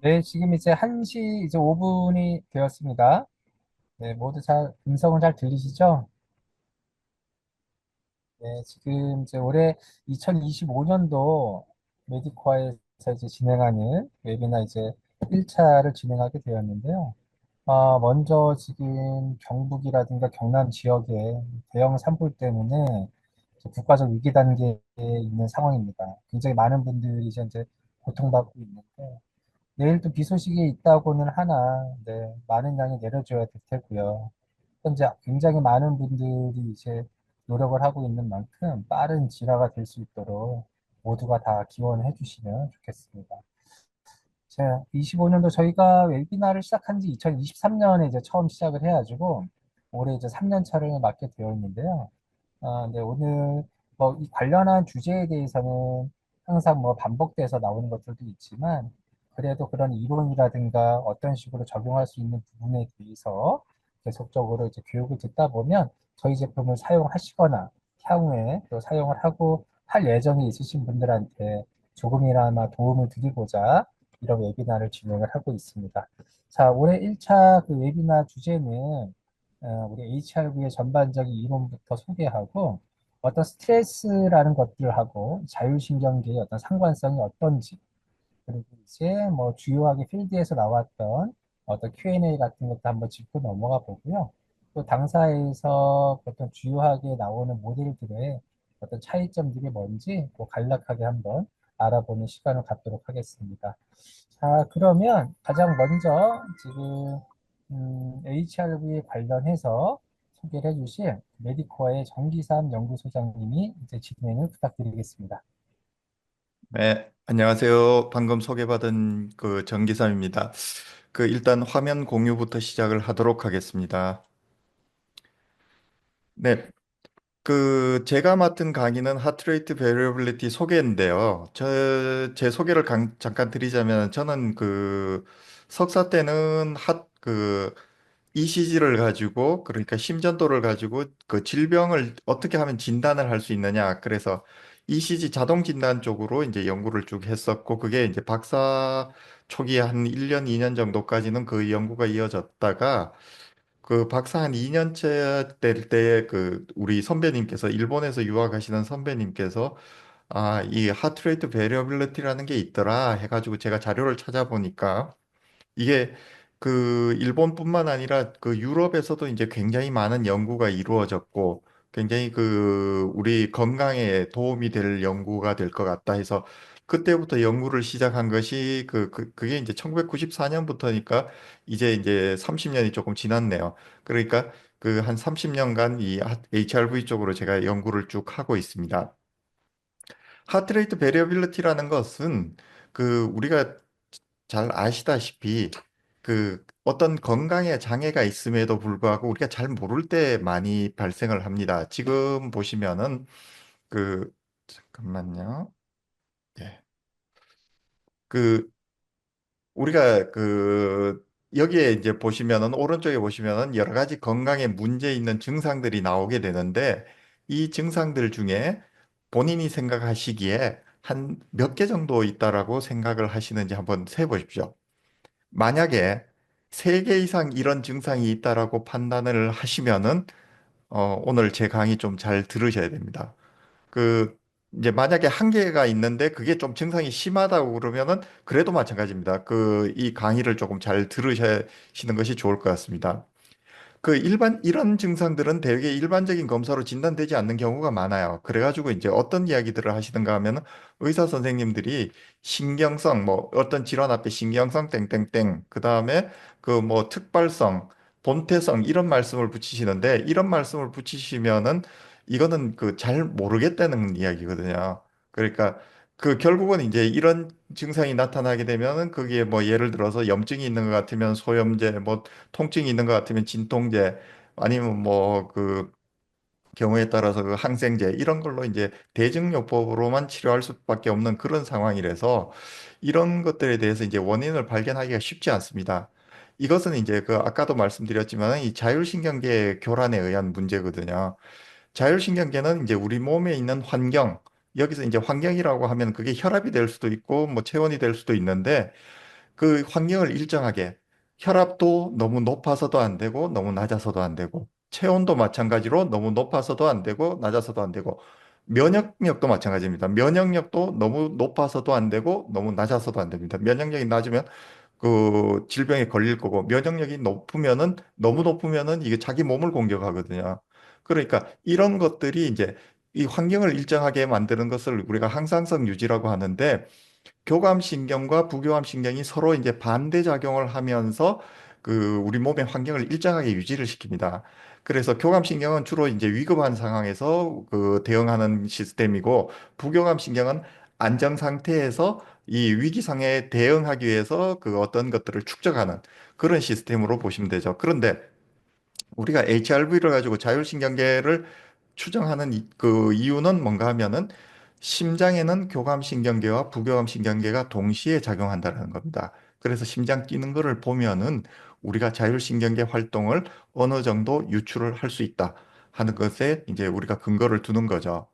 네, 지금 이제 1시 이제 5분이 되었습니다. 네, 모두 음성은 잘 들리시죠? 네, 지금 이제 올해 2025년도 메디코아에서 이제 진행하는 웨비나 이제 1차를 진행하게 되었는데요. 먼저 지금 경북이라든가 경남 지역에 대형 산불 때문에 이제 국가적 위기 단계에 있는 상황입니다. 굉장히 많은 분들이 이제 고통받고 있는데, 내일도 비 소식이 있다고는 하나, 네, 많은 양이 내려줘야 될 테고요. 현재 굉장히 많은 분들이 이제 노력을 하고 있는 만큼 빠른 진화가 될 수 있도록 모두가 다 기원해 주시면 좋겠습니다. 자, 25년도 저희가 웨비나를 시작한 지 2023년에 이제 처음 시작을 해가지고 올해 이제 3년 차를 맞게 되어 있는데요. 네, 오늘 뭐 이 관련한 주제에 대해서는 항상 뭐 반복돼서 나오는 것들도 있지만 그래도 그런 이론이라든가 어떤 식으로 적용할 수 있는 부분에 대해서 계속적으로 이제 교육을 듣다 보면 저희 제품을 사용하시거나 향후에 또 사용을 하고 할 예정이 있으신 분들한테 조금이나마 도움을 드리고자 이런 웨비나를 진행을 하고 있습니다. 자, 올해 1차 그 웨비나 주제는 우리 HRV의 전반적인 이론부터 소개하고 어떤 스트레스라는 것들하고 자율신경계의 어떤 상관성이 어떤지 그리고 이제 뭐 주요하게 필드에서 나왔던 어떤 Q&A 같은 것도 한번 짚고 넘어가 보고요. 또 당사에서 보통 주요하게 나오는 모델들의 어떤 차이점들이 뭔지 또 간략하게 한번 알아보는 시간을 갖도록 하겠습니다. 자, 그러면 가장 먼저 지금 HRV에 관련해서 소개를 해주실 메디코어의 정기삼 연구소장님이 이제 진행을 부탁드리겠습니다. 네, 안녕하세요. 방금 소개받은 그 정기삼입니다. 일단 화면 공유부터 시작을 하도록 하겠습니다. 네, 제가 맡은 강의는 하트레이트 베리어빌리티 소개인데요. 제 소개를 잠깐 드리자면 저는 석사 때는 ECG를 가지고 그러니까 심전도를 가지고 그 질병을 어떻게 하면 진단을 할 수 있느냐. 그래서 ECG 자동 진단 쪽으로 이제 연구를 쭉 했었고 그게 이제 박사 초기에 한 1년, 2년 정도까지는 그 연구가 이어졌다가 그 박사 한 2년째 될 때 우리 선배님께서 일본에서 유학하시는 선배님께서 이 하트레이트 베리어빌리티라는 게 있더라 해가지고 제가 자료를 찾아보니까 이게 일본뿐만 아니라 그 유럽에서도 이제 굉장히 많은 연구가 이루어졌고 굉장히 우리 건강에 도움이 될 연구가 될 것 같다 해서 그때부터 연구를 시작한 것이 그게 이제 1994년부터니까 이제 30년이 조금 지났네요. 그러니까 그 한 30년간 이 HRV 쪽으로 제가 연구를 쭉 하고 있습니다. 하트레이트 베리어빌리티라는 것은 우리가 잘 아시다시피 어떤 건강에 장애가 있음에도 불구하고 우리가 잘 모를 때 많이 발생을 합니다. 지금 보시면은 그 잠깐만요. 예. 그 우리가 여기에 이제 보시면은 오른쪽에 보시면은 여러 가지 건강에 문제 있는 증상들이 나오게 되는데 이 증상들 중에 본인이 생각하시기에 한 몇 개 정도 있다라고 생각을 하시는지 한번 세 보십시오. 만약에 세 개 이상 이런 증상이 있다라고 판단을 하시면은 오늘 제 강의 좀 잘 들으셔야 됩니다. 그 이제 만약에 한 개가 있는데 그게 좀 증상이 심하다고 그러면은 그래도 마찬가지입니다. 이 강의를 조금 잘 들으시는 것이 좋을 것 같습니다. 이런 증상들은 대개 일반적인 검사로 진단되지 않는 경우가 많아요. 그래가지고 이제 어떤 이야기들을 하시던가 하면 의사 선생님들이 신경성, 뭐 어떤 질환 앞에 신경성 땡땡땡, 그 다음에 뭐 특발성, 본태성 이런 말씀을 붙이시는데 이런 말씀을 붙이시면은 이거는 잘 모르겠다는 이야기거든요. 그러니까 결국은 이제 이런 증상이 나타나게 되면은 거기에 뭐 예를 들어서 염증이 있는 것 같으면 소염제, 뭐 통증이 있는 것 같으면 진통제 아니면 뭐 경우에 따라서 항생제 이런 걸로 이제 대증요법으로만 치료할 수밖에 없는 그런 상황이라서 이런 것들에 대해서 이제 원인을 발견하기가 쉽지 않습니다. 이것은 이제 아까도 말씀드렸지만 이 자율신경계 교란에 의한 문제거든요. 자율신경계는 이제 우리 몸에 있는 여기서 이제 환경이라고 하면 그게 혈압이 될 수도 있고 뭐 체온이 될 수도 있는데 그 환경을 일정하게 혈압도 너무 높아서도 안 되고 너무 낮아서도 안 되고 체온도 마찬가지로 너무 높아서도 안 되고 낮아서도 안 되고 면역력도 마찬가지입니다. 면역력도 너무 높아서도 안 되고 너무 낮아서도 안 됩니다. 면역력이 낮으면 그 질병에 걸릴 거고 면역력이 높으면은 너무 높으면은 이게 자기 몸을 공격하거든요. 그러니까 이런 것들이 이제 이 환경을 일정하게 만드는 것을 우리가 항상성 유지라고 하는데 교감신경과 부교감신경이 서로 이제 반대 작용을 하면서 그 우리 몸의 환경을 일정하게 유지를 시킵니다. 그래서 교감신경은 주로 이제 위급한 상황에서 그 대응하는 시스템이고 부교감신경은 안정 상태에서 이 위기 상황에 대응하기 위해서 그 어떤 것들을 축적하는 그런 시스템으로 보시면 되죠. 그런데 우리가 HRV를 가지고 자율신경계를 추정하는 그 이유는 뭔가 하면은 심장에는 교감신경계와 부교감신경계가 동시에 작용한다는 겁니다. 그래서 심장 뛰는 거를 보면은 우리가 자율신경계 활동을 어느 정도 유출을 할 수 있다 하는 것에 이제 우리가 근거를 두는 거죠.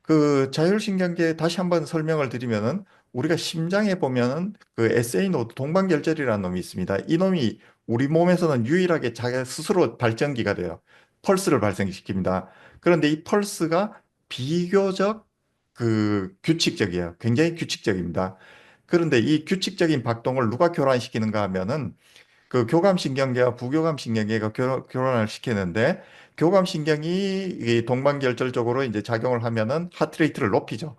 그 자율신경계 다시 한번 설명을 드리면은 우리가 심장에 보면은 그 SA 노드 동방결절이라는 놈이 있습니다. 이 놈이 우리 몸에서는 유일하게 자기 스스로 발전기가 돼요. 펄스를 발생시킵니다. 그런데 이 펄스가 비교적 그 규칙적이에요. 굉장히 규칙적입니다. 그런데 이 규칙적인 박동을 누가 교란시키는가 하면은 그 교감신경계와 부교감신경계가 결혼을 시키는데 교감신경이 이 동방결절 쪽으로 이제 작용을 하면은 하트레이트를 높이죠.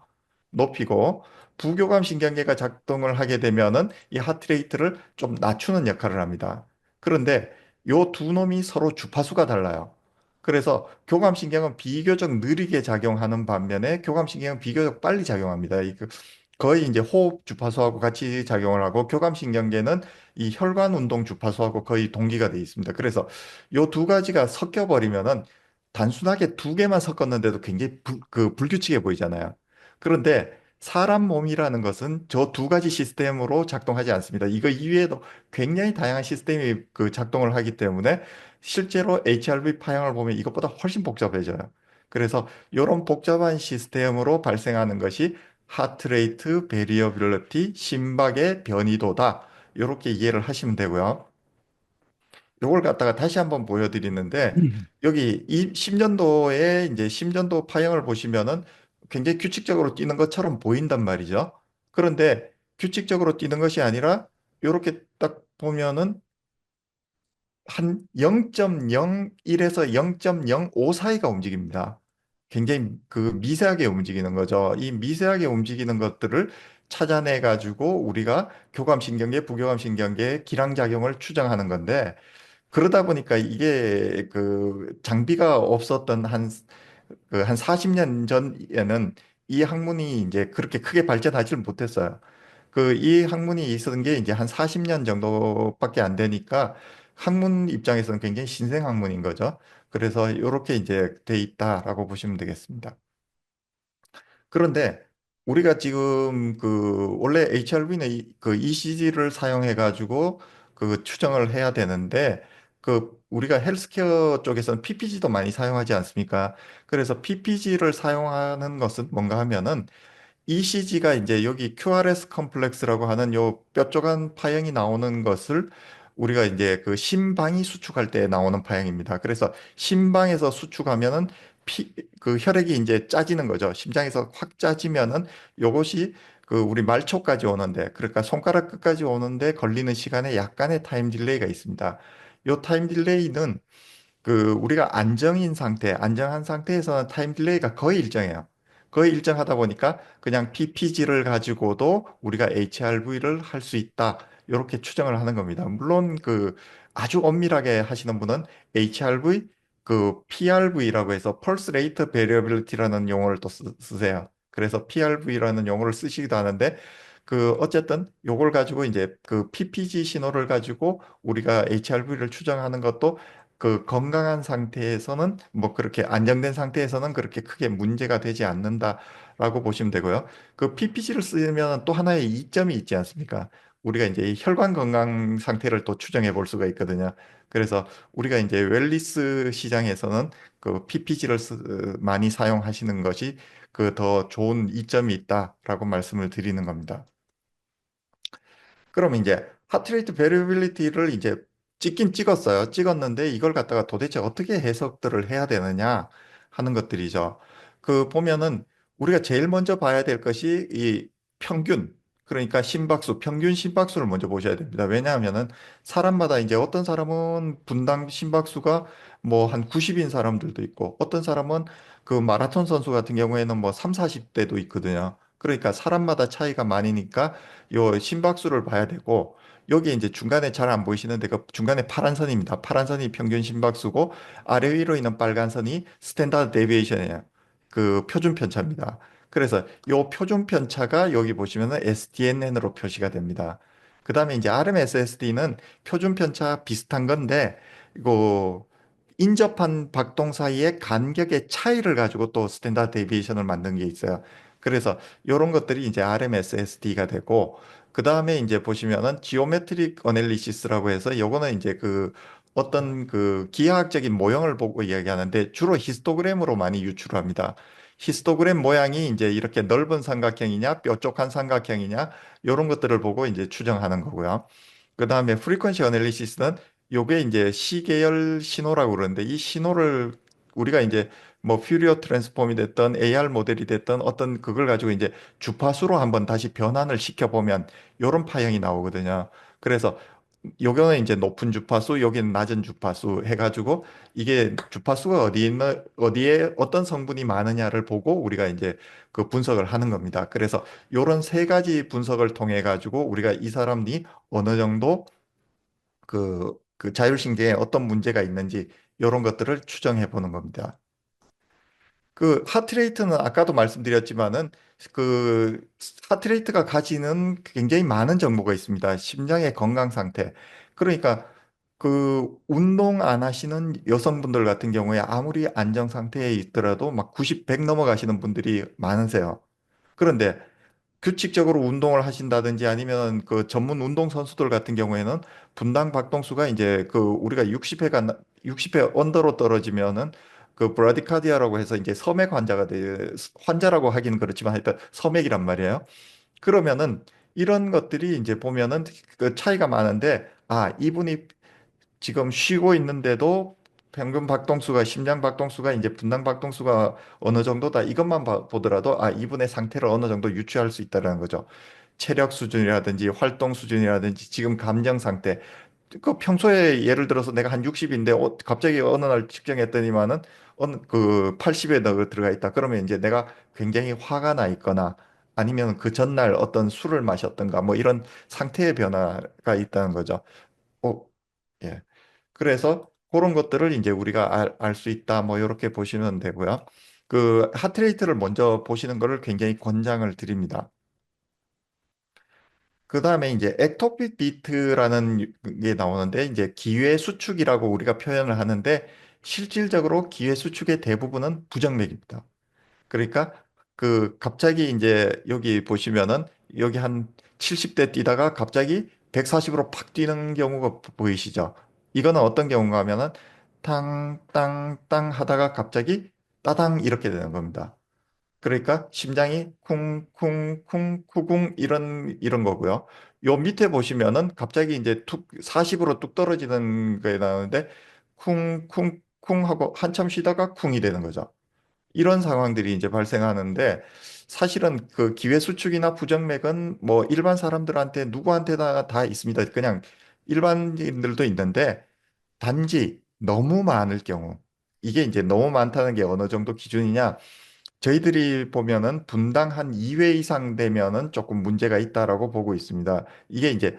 높이고 부교감신경계가 작동을 하게 되면은 이 하트레이트를 좀 낮추는 역할을 합니다. 그런데 요 두 놈이 서로 주파수가 달라요. 그래서 교감신경은 비교적 느리게 작용하는 반면에 교감신경은 비교적 빨리 작용합니다. 거의 이제 호흡 주파수하고 같이 작용을 하고 교감신경계는 이 혈관 운동 주파수하고 거의 동기가 되어 있습니다. 그래서 요 두 가지가 섞여 버리면은 단순하게 두 개만 섞었는데도 굉장히 불규칙해 보이잖아요. 그런데 사람 몸이라는 것은 저 두 가지 시스템으로 작동하지 않습니다. 이거 이외에도 굉장히 다양한 시스템이 그 작동을 하기 때문에 실제로 HRV 파형을 보면 이것보다 훨씬 복잡해져요. 그래서 이런 복잡한 시스템으로 발생하는 것이 하트레이트 베리어빌리티, 심박의 변이도다. 이렇게 이해를 하시면 되고요. 요걸 갖다가 다시 한번 보여드리는데 여기 이 심전도의 이제 심전도 파형을 보시면은 굉장히 규칙적으로 뛰는 것처럼 보인단 말이죠. 그런데 규칙적으로 뛰는 것이 아니라 이렇게 딱 보면은 한 0.01에서 0.05 사이가 움직입니다. 굉장히 그 미세하게 움직이는 거죠. 이 미세하게 움직이는 것들을 찾아내 가지고 우리가 교감신경계, 부교감신경계의 기량작용을 추정하는 건데 그러다 보니까 이게 그 장비가 없었던 한 40년 전에는 이 학문이 이제 그렇게 크게 발전하지를 못했어요. 그 이 학문이 있었던 게 이제 한 40년 정도밖에 안 되니까 학문 입장에서는 굉장히 신생 학문인 거죠. 그래서 이렇게 이제 돼 있다라고 보시면 되겠습니다. 그런데 우리가 지금 그 원래 HRV는 그 ECG를 사용해 가지고 그 추정을 해야 되는데 그 우리가 헬스케어 쪽에서는 PPG도 많이 사용하지 않습니까? 그래서 PPG를 사용하는 것은 뭔가 하면은 ECG가 이제 여기 QRS 컴플렉스라고 하는 요 뾰족한 파형이 나오는 것을 우리가 이제 그 심방이 수축할 때 나오는 파형입니다. 그래서 심방에서 수축하면은 그 혈액이 이제 짜지는 거죠. 심장에서 확 짜지면은 요것이 그 우리 말초까지 오는데 그러니까 손가락 끝까지 오는데 걸리는 시간에 약간의 타임 딜레이가 있습니다. 요 타임 딜레이는 그 우리가 안정한 상태에서는 타임 딜레이가 거의 일정해요. 거의 일정하다 보니까 그냥 PPG를 가지고도 우리가 HRV를 할 수 있다. 이렇게 추정을 하는 겁니다. 물론 그 아주 엄밀하게 하시는 분은 HRV 그 PRV라고 해서 Pulse Rate Variability라는 용어를 또 쓰세요. 그래서 PRV라는 용어를 쓰시기도 하는데 그 어쨌든 요걸 가지고 이제 그 PPG 신호를 가지고 우리가 HRV를 추정하는 것도 그 건강한 상태에서는 뭐 그렇게 안정된 상태에서는 그렇게 크게 문제가 되지 않는다라고 보시면 되고요. 그 PPG를 쓰면 또 하나의 이점이 있지 않습니까? 우리가 이제 이 혈관 건강 상태를 또 추정해 볼 수가 있거든요. 그래서 우리가 이제 웰니스 시장에서는 그 PPG를 많이 사용하시는 것이 그 더 좋은 이점이 있다라고 말씀을 드리는 겁니다. 그럼 이제 하트레이트 베리어빌리티를 이제 찍긴 찍었어요. 찍었는데 이걸 갖다가 도대체 어떻게 해석들을 해야 되느냐 하는 것들이죠. 그 보면은 우리가 제일 먼저 봐야 될 것이 이 평균, 그러니까 심박수, 평균 심박수를 먼저 보셔야 됩니다. 왜냐하면은 사람마다 이제 어떤 사람은 분당 심박수가 뭐 한 90인 사람들도 있고 어떤 사람은 그 마라톤 선수 같은 경우에는 뭐 3, 40대도 있거든요. 그러니까 사람마다 차이가 많으니까 요 심박수를 봐야 되고 여기 이제 중간에 잘 안 보이시는데 그 중간에 파란 선입니다. 파란 선이 평균 심박수고 아래 위로 있는 빨간 선이 스탠다드 데비에이션이에요. 그 표준 편차입니다. 그래서 요 표준 편차가 여기 보시면은 SDNN으로 표시가 됩니다. 그다음에 이제 RMSSD는 표준 편차 비슷한 건데 이거 인접한 박동 사이의 간격의 차이를 가지고 또 스탠다드 데비에이션을 만든 게 있어요. 그래서 이런 것들이 이제 RMSSD가 되고 그 다음에 이제 보시면은 지오메트릭 어널리시스라고 해서 요거는 이제 그 어떤 그 기하학적인 모형을 보고 이야기하는데 주로 히스토그램으로 많이 유출합니다. 히스토그램 모양이 이제 이렇게 넓은 삼각형이냐 뾰족한 삼각형이냐 이런 것들을 보고 이제 추정하는 거고요. 그 다음에 프리퀀시 어널리시스는 요게 이제 시계열 신호라고 그러는데 이 신호를 우리가 이제 뭐 퓨리어 트랜스폼이 됐던 AR 모델이 됐던 어떤 그걸 가지고 이제 주파수로 한번 다시 변환을 시켜보면 요런 파형이 나오거든요. 그래서 요거는 이제 높은 주파수, 여기는 낮은 주파수 해가지고 이게 주파수가 어디에 있는, 어디에 어떤 성분이 많으냐를 보고 우리가 이제 그 분석을 하는 겁니다. 그래서 요런 세 가지 분석을 통해 가지고 우리가 이 사람이 어느 정도 그 자율신경에 어떤 문제가 있는지 이런 것들을 추정해 보는 겁니다. 그 하트레이트는 아까도 말씀드렸지만은 그 하트레이트가 가지는 굉장히 많은 정보가 있습니다. 심장의 건강 상태. 그러니까 그 운동 안 하시는 여성분들 같은 경우에 아무리 안정 상태에 있더라도 막 90, 100 넘어가시는 분들이 많으세요. 그런데 규칙적으로 운동을 하신다든지 아니면 그 전문 운동 선수들 같은 경우에는 분당 박동수가 이제 그 우리가 60회가 60회 언더로 떨어지면은 그 브라디카디아라고 해서 이제 섬액 환자가 돼 환자라고 하기는 그렇지만 하여튼 섬액이란 말이에요. 그러면은 이런 것들이 이제 보면은 그 차이가 많은데 아 이분이 지금 쉬고 있는데도 평균 박동수가 심장 박동수가 이제 분당 박동수가 어느 정도다 이것만 보더라도 아 이분의 상태를 어느 정도 유추할 수 있다는 거죠. 체력 수준이라든지 활동 수준이라든지 지금 감정 상태 그 평소에 예를 들어서 내가 한 60인데 갑자기 어느 날 측정했더니만은 어느 그 80에 들어가 있다. 그러면 이제 내가 굉장히 화가 나 있거나 아니면 그 전날 어떤 술을 마셨던가 뭐 이런 상태의 변화가 있다는 거죠. 어, 예. 그래서 그런 것들을 이제 우리가 알 수 있다. 뭐 이렇게 보시면 되고요. 그 하트레이트를 먼저 보시는 것을 굉장히 권장을 드립니다. 그 다음에 이제 액토픽 비트라는 게 나오는데 이제 기회 수축이라고 우리가 표현을 하는데 실질적으로 기회 수축의 대부분은 부정맥입니다. 그러니까 그 갑자기 이제 여기 보시면은 여기 한 70대 뛰다가 갑자기 140으로 팍 뛰는 경우가 보이시죠? 이거는 어떤 경우가 하면은 탕, 땅, 땅 하다가 갑자기 따당 이렇게 되는 겁니다. 그러니까 심장이 쿵쿵 쿵쿵 이런 거고요. 요 밑에 보시면은 갑자기 이제 툭 40으로 뚝 떨어지는 거에 나오는데 쿵쿵쿵 하고 한참 쉬다가 쿵이 되는 거죠. 이런 상황들이 이제 발생하는데 사실은 그 기회 수축이나 부정맥은 뭐 일반 사람들한테 누구한테나 다 있습니다. 그냥 일반인들도 있는데 단지 너무 많을 경우 이게 이제 너무 많다는 게 어느 정도 기준이냐? 저희들이 보면은 분당 한 2회 이상 되면은 조금 문제가 있다라고 보고 있습니다. 이게 이제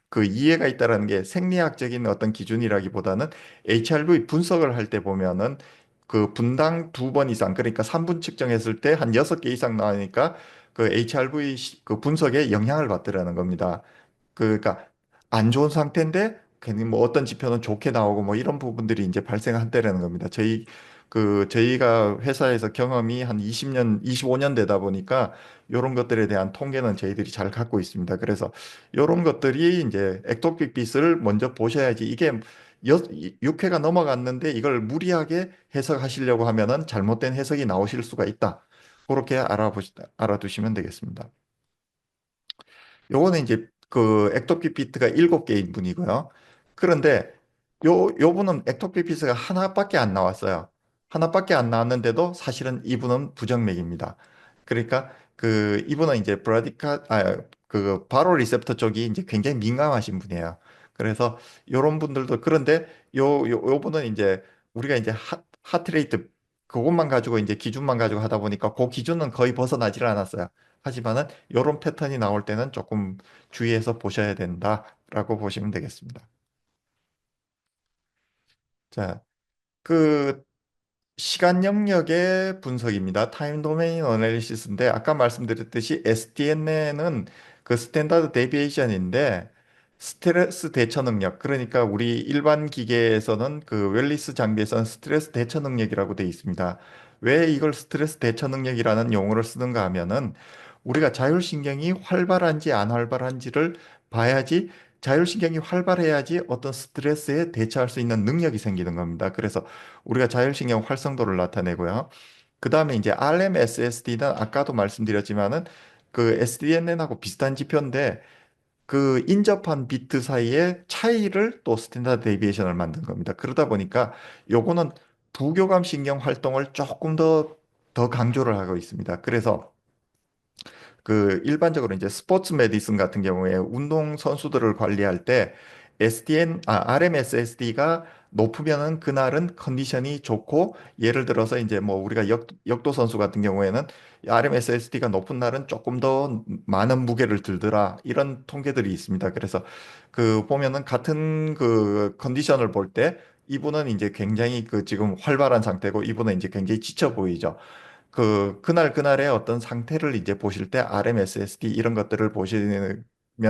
그 이해가 있다라는 게 생리학적인 어떤 기준이라기보다는 HRV 분석을 할 때 보면은 그 분당 2번 이상 그러니까 3분 측정했을 때 한 6개 이상 나오니까 그 HRV 그 분석에 영향을 받더라는 겁니다. 그러니까 안 좋은 상태인데 괜히 뭐 어떤 지표는 좋게 나오고 뭐 이런 부분들이 이제 발생한다라는 겁니다. 저희가 회사에서 경험이 한 20년, 25년 되다 보니까 이런 것들에 대한 통계는 저희들이 잘 갖고 있습니다. 그래서 이런 것들이 이제 액토픽 빛을 먼저 보셔야지 이게 6회가 넘어갔는데 이걸 무리하게 해석하시려고 하면은 잘못된 해석이 나오실 수가 있다. 그렇게 알아두시면 되겠습니다. 요거는 이제 그 액토피 비트가 7개인 분이고요. 그런데 요분은 액토피 비트가 하나밖에 안 나왔어요. 하나밖에 안 나왔는데도 사실은 이분은 부정맥입니다. 그러니까 그 이분은 이제 그 바로 리셉터 쪽이 이제 굉장히 민감하신 분이에요. 그래서 요런 분들도 그런데 요분은 이제 우리가 이제 하트레이트 그것만 가지고 이제 기준만 가지고 하다 보니까 그 기준은 거의 벗어나질 않았어요. 하지만은 요런 패턴이 나올 때는 조금 주의해서 보셔야 된다라고 보시면 되겠습니다. 자, 그 시간 영역의 분석입니다. 타임 도메인 어널리시스인데 아까 말씀드렸듯이 SDNN은 그 스탠다드 데비에이션인데 스트레스 대처 능력 그러니까 우리 일반 기계에서는 그 웰리스 장비에서는 스트레스 대처 능력이라고 되어 있습니다. 왜 이걸 스트레스 대처 능력이라는 용어를 쓰는가 하면은 우리가 자율신경이 활발한지 안 활발한지를 봐야지 자율신경이 활발해야지 어떤 스트레스에 대처할 수 있는 능력이 생기는 겁니다. 그래서 우리가 자율신경 활성도를 나타내고요. 그 다음에 이제 RMSSD는 아까도 말씀드렸지만은 그 SDNN하고 비슷한 지표인데 그 인접한 비트 사이의 차이를 또 스탠다드 데비에이션을 만든 겁니다. 그러다 보니까 요거는 부교감 신경 활동을 조금 더 강조를 하고 있습니다. 그래서 그 일반적으로 이제 스포츠 메디슨 같은 경우에 운동 선수들을 관리할 때 RMSSD가 높으면은 그날은 컨디션이 좋고 예를 들어서 이제 뭐 우리가 역도 선수 같은 경우에는 RMSSD가 높은 날은 조금 더 많은 무게를 들더라 이런 통계들이 있습니다. 그래서 그 보면은 같은 그 컨디션을 볼 때 이분은 이제 굉장히 그 지금 활발한 상태고 이분은 이제 굉장히 지쳐 보이죠. 그날 그날의 어떤 상태를 이제 보실 때 RMSSD 이런 것들을 보시면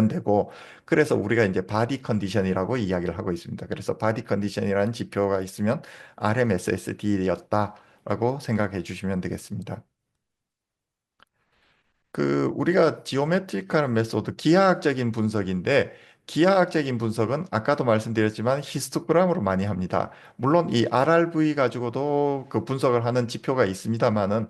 되고 그래서 우리가 이제 바디 컨디션이라고 이야기를 하고 있습니다. 그래서 바디 컨디션이라는 지표가 있으면 RMSSD였다라고 생각해 주시면 되겠습니다. 그 우리가 지오메트리컬 메소드 기하학적인 분석인데 기하학적인 분석은 아까도 말씀드렸지만 히스토그램으로 많이 합니다. 물론 이 RRV 가지고도 그 분석을 하는 지표가 있습니다만은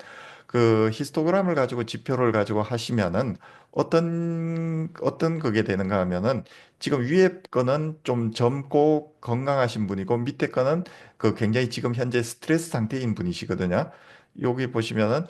그 히스토그램을 가지고 지표를 가지고 하시면은 어떤 그게 되는가 하면은 지금 위에 거는 좀 젊고 건강하신 분이고 밑에 거는 그 굉장히 지금 현재 스트레스 상태인 분이시거든요. 여기 보시면은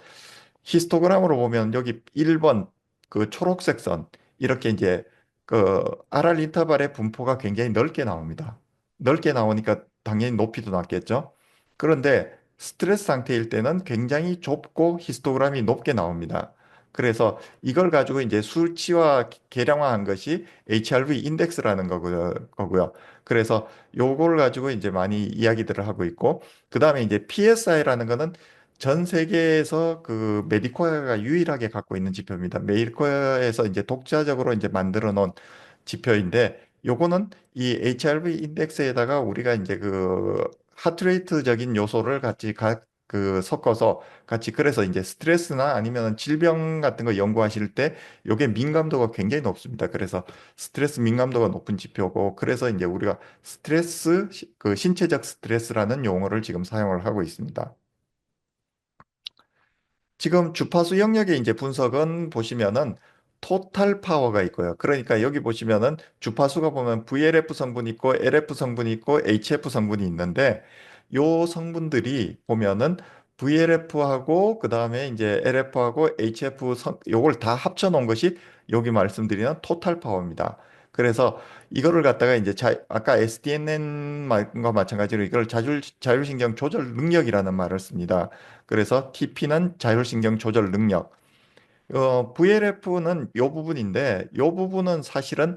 히스토그램으로 보면 여기 1번 그 초록색 선 이렇게 이제 그 RR 인터벌의 분포가 굉장히 넓게 나옵니다. 넓게 나오니까 당연히 높이도 낮겠죠. 그런데 스트레스 상태일 때는 굉장히 좁고 히스토그램이 높게 나옵니다. 그래서 이걸 가지고 이제 수치화 계량화한 것이 HRV 인덱스라는 거고요. 그래서 요걸 가지고 이제 많이 이야기들을 하고 있고 그다음에 이제 PSI라는 거는 전 세계에서 그 메디코어가 유일하게 갖고 있는 지표입니다. 메디코어에서 이제 독자적으로 이제 만들어 놓은 지표인데 요거는 이 HRV 인덱스에다가 우리가 이제 그 하트레이트적인 요소를 그 섞어서 같이 그래서 이제 스트레스나 아니면 질병 같은 거 연구하실 때 요게 민감도가 굉장히 높습니다. 그래서 스트레스 민감도가 높은 지표고 그래서 이제 우리가 그 신체적 스트레스라는 용어를 지금 사용을 하고 있습니다. 지금 주파수 영역의 이제 분석은 보시면은 토탈 파워가 있고요. 그러니까 여기 보시면은 주파수가 보면 VLF 성분이 있고 LF 성분이 있고 HF 성분이 있는데 요 성분들이 보면은 VLF하고 그다음에 이제 LF하고 HF 요걸 다 합쳐 놓은 것이 여기 말씀드리는 토탈 파워입니다. 그래서 이거를 갖다가 이제 아까 SDNN과 마찬가지로 이걸 자율신경 조절 능력이라는 말을 씁니다. 그래서 TP는 자율신경 조절 능력. VLF는 요 부분인데 요 부분은 사실은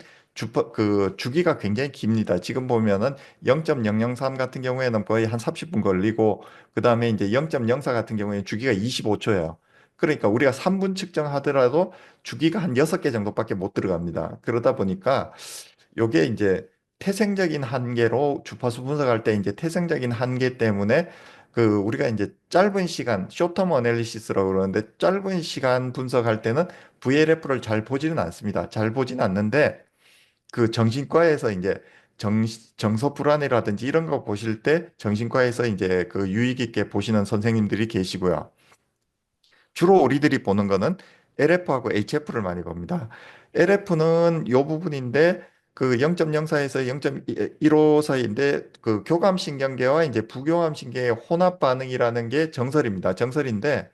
그 주기가 굉장히 깁니다. 지금 보면은 0.003 같은 경우에는 거의 한 30분 걸리고 그다음에 이제 0.04 같은 경우에는 주기가 25초예요. 그러니까 우리가 3분 측정하더라도 주기가 한 6개 정도밖에 못 들어갑니다. 그러다 보니까 요게 이제 태생적인 한계로 주파수 분석할 때 이제 태생적인 한계 때문에 그 우리가 이제 짧은 시간 쇼텀 어널리시스라고 그러는데 짧은 시간 분석할 때는 VLF를 잘 보지는 않습니다. 잘 보지는 않는데 그 정신과에서 이제 정서 불안이라든지 이런 거 보실 때 정신과에서 이제 그 유의 깊게 보시는 선생님들이 계시고요. 주로 우리들이 보는 거는 LF하고 HF를 많이 봅니다. LF는 요 부분인데 그 0.04에서 0.15 사이인데 그 교감신경계와 이제 부교감신경의 혼합 반응이라는 게 정설입니다. 정설인데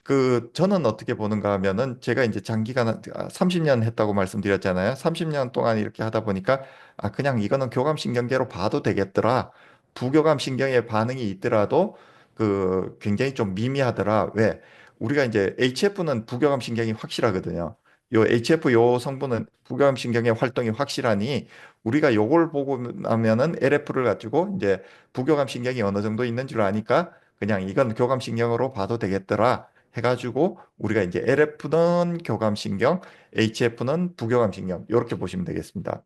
그 저는 어떻게 보는가 하면은 제가 이제 장기간 30년 했다고 말씀드렸잖아요. 30년 동안 이렇게 하다 보니까 아 그냥 이거는 교감신경계로 봐도 되겠더라. 부교감신경의 반응이 있더라도 그 굉장히 좀 미미하더라. 왜? 우리가 이제 HF는 부교감신경이 확실하거든요. 요 HF 요 성분은 부교감신경의 활동이 확실하니 우리가 요걸 보고 나면은 LF를 가지고 이제 부교감신경이 어느 정도 있는 줄 아니까 그냥 이건 교감신경으로 봐도 되겠더라. 해가지고 우리가 이제 LF는 교감신경, HF는 부교감신경 이렇게 보시면 되겠습니다.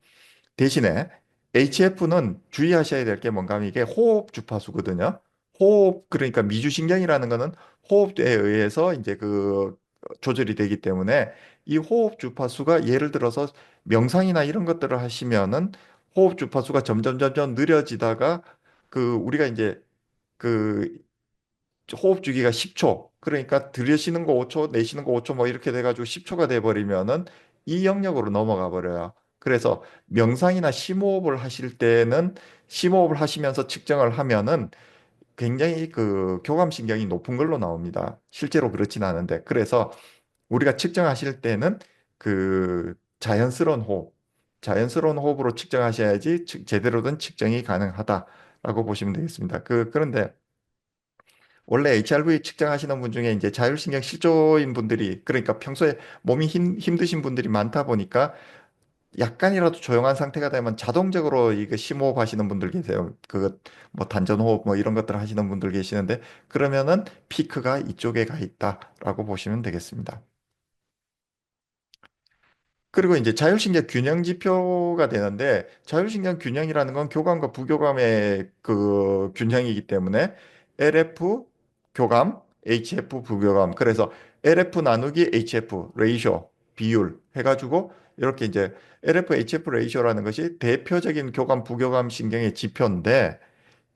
대신에 HF는 주의하셔야 될 게 뭔가 하면 이게 호흡 주파수거든요. 호흡 그러니까 미주신경이라는 거는 호흡에 의해서 이제 그 조절이 되기 때문에 이 호흡 주파수가 예를 들어서 명상이나 이런 것들을 하시면은 호흡 주파수가 점점 느려지다가 그 우리가 이제 그 호흡 주기가 10초. 그러니까 들이쉬는 거 5초, 내쉬는 거 5초 뭐 이렇게 돼가지고 10초가 돼버리면은 이 영역으로 넘어가 버려요. 그래서 명상이나 심호흡을 하실 때는 심호흡을 하시면서 측정을 하면은 굉장히 그 교감신경이 높은 걸로 나옵니다. 실제로 그렇진 않은데. 그래서 우리가 측정하실 때는 그 자연스러운 호흡으로 측정하셔야지 제대로 된 측정이 가능하다라고 보시면 되겠습니다. 그런데 원래 HRV 측정하시는 분 중에 이제 자율신경 실조인 분들이 그러니까 평소에 몸이 힘드신 분들이 많다 보니까 약간이라도 조용한 상태가 되면 자동적으로 이거 심호흡 하시는 분들 계세요. 그 뭐 단전호흡 뭐 이런 것들 하시는 분들 계시는데 그러면은 피크가 이쪽에 가 있다라고 보시면 되겠습니다. 그리고 이제 자율신경 균형 지표가 되는데 자율신경 균형이라는 건 교감과 부교감의 그 균형이기 때문에 LF 교감, HF 부교감. 그래서 LF 나누기 HF 레이쇼 비율 해가지고 이렇게 이제 LF HF 레이쇼라는 것이 대표적인 교감 부교감 신경의 지표인데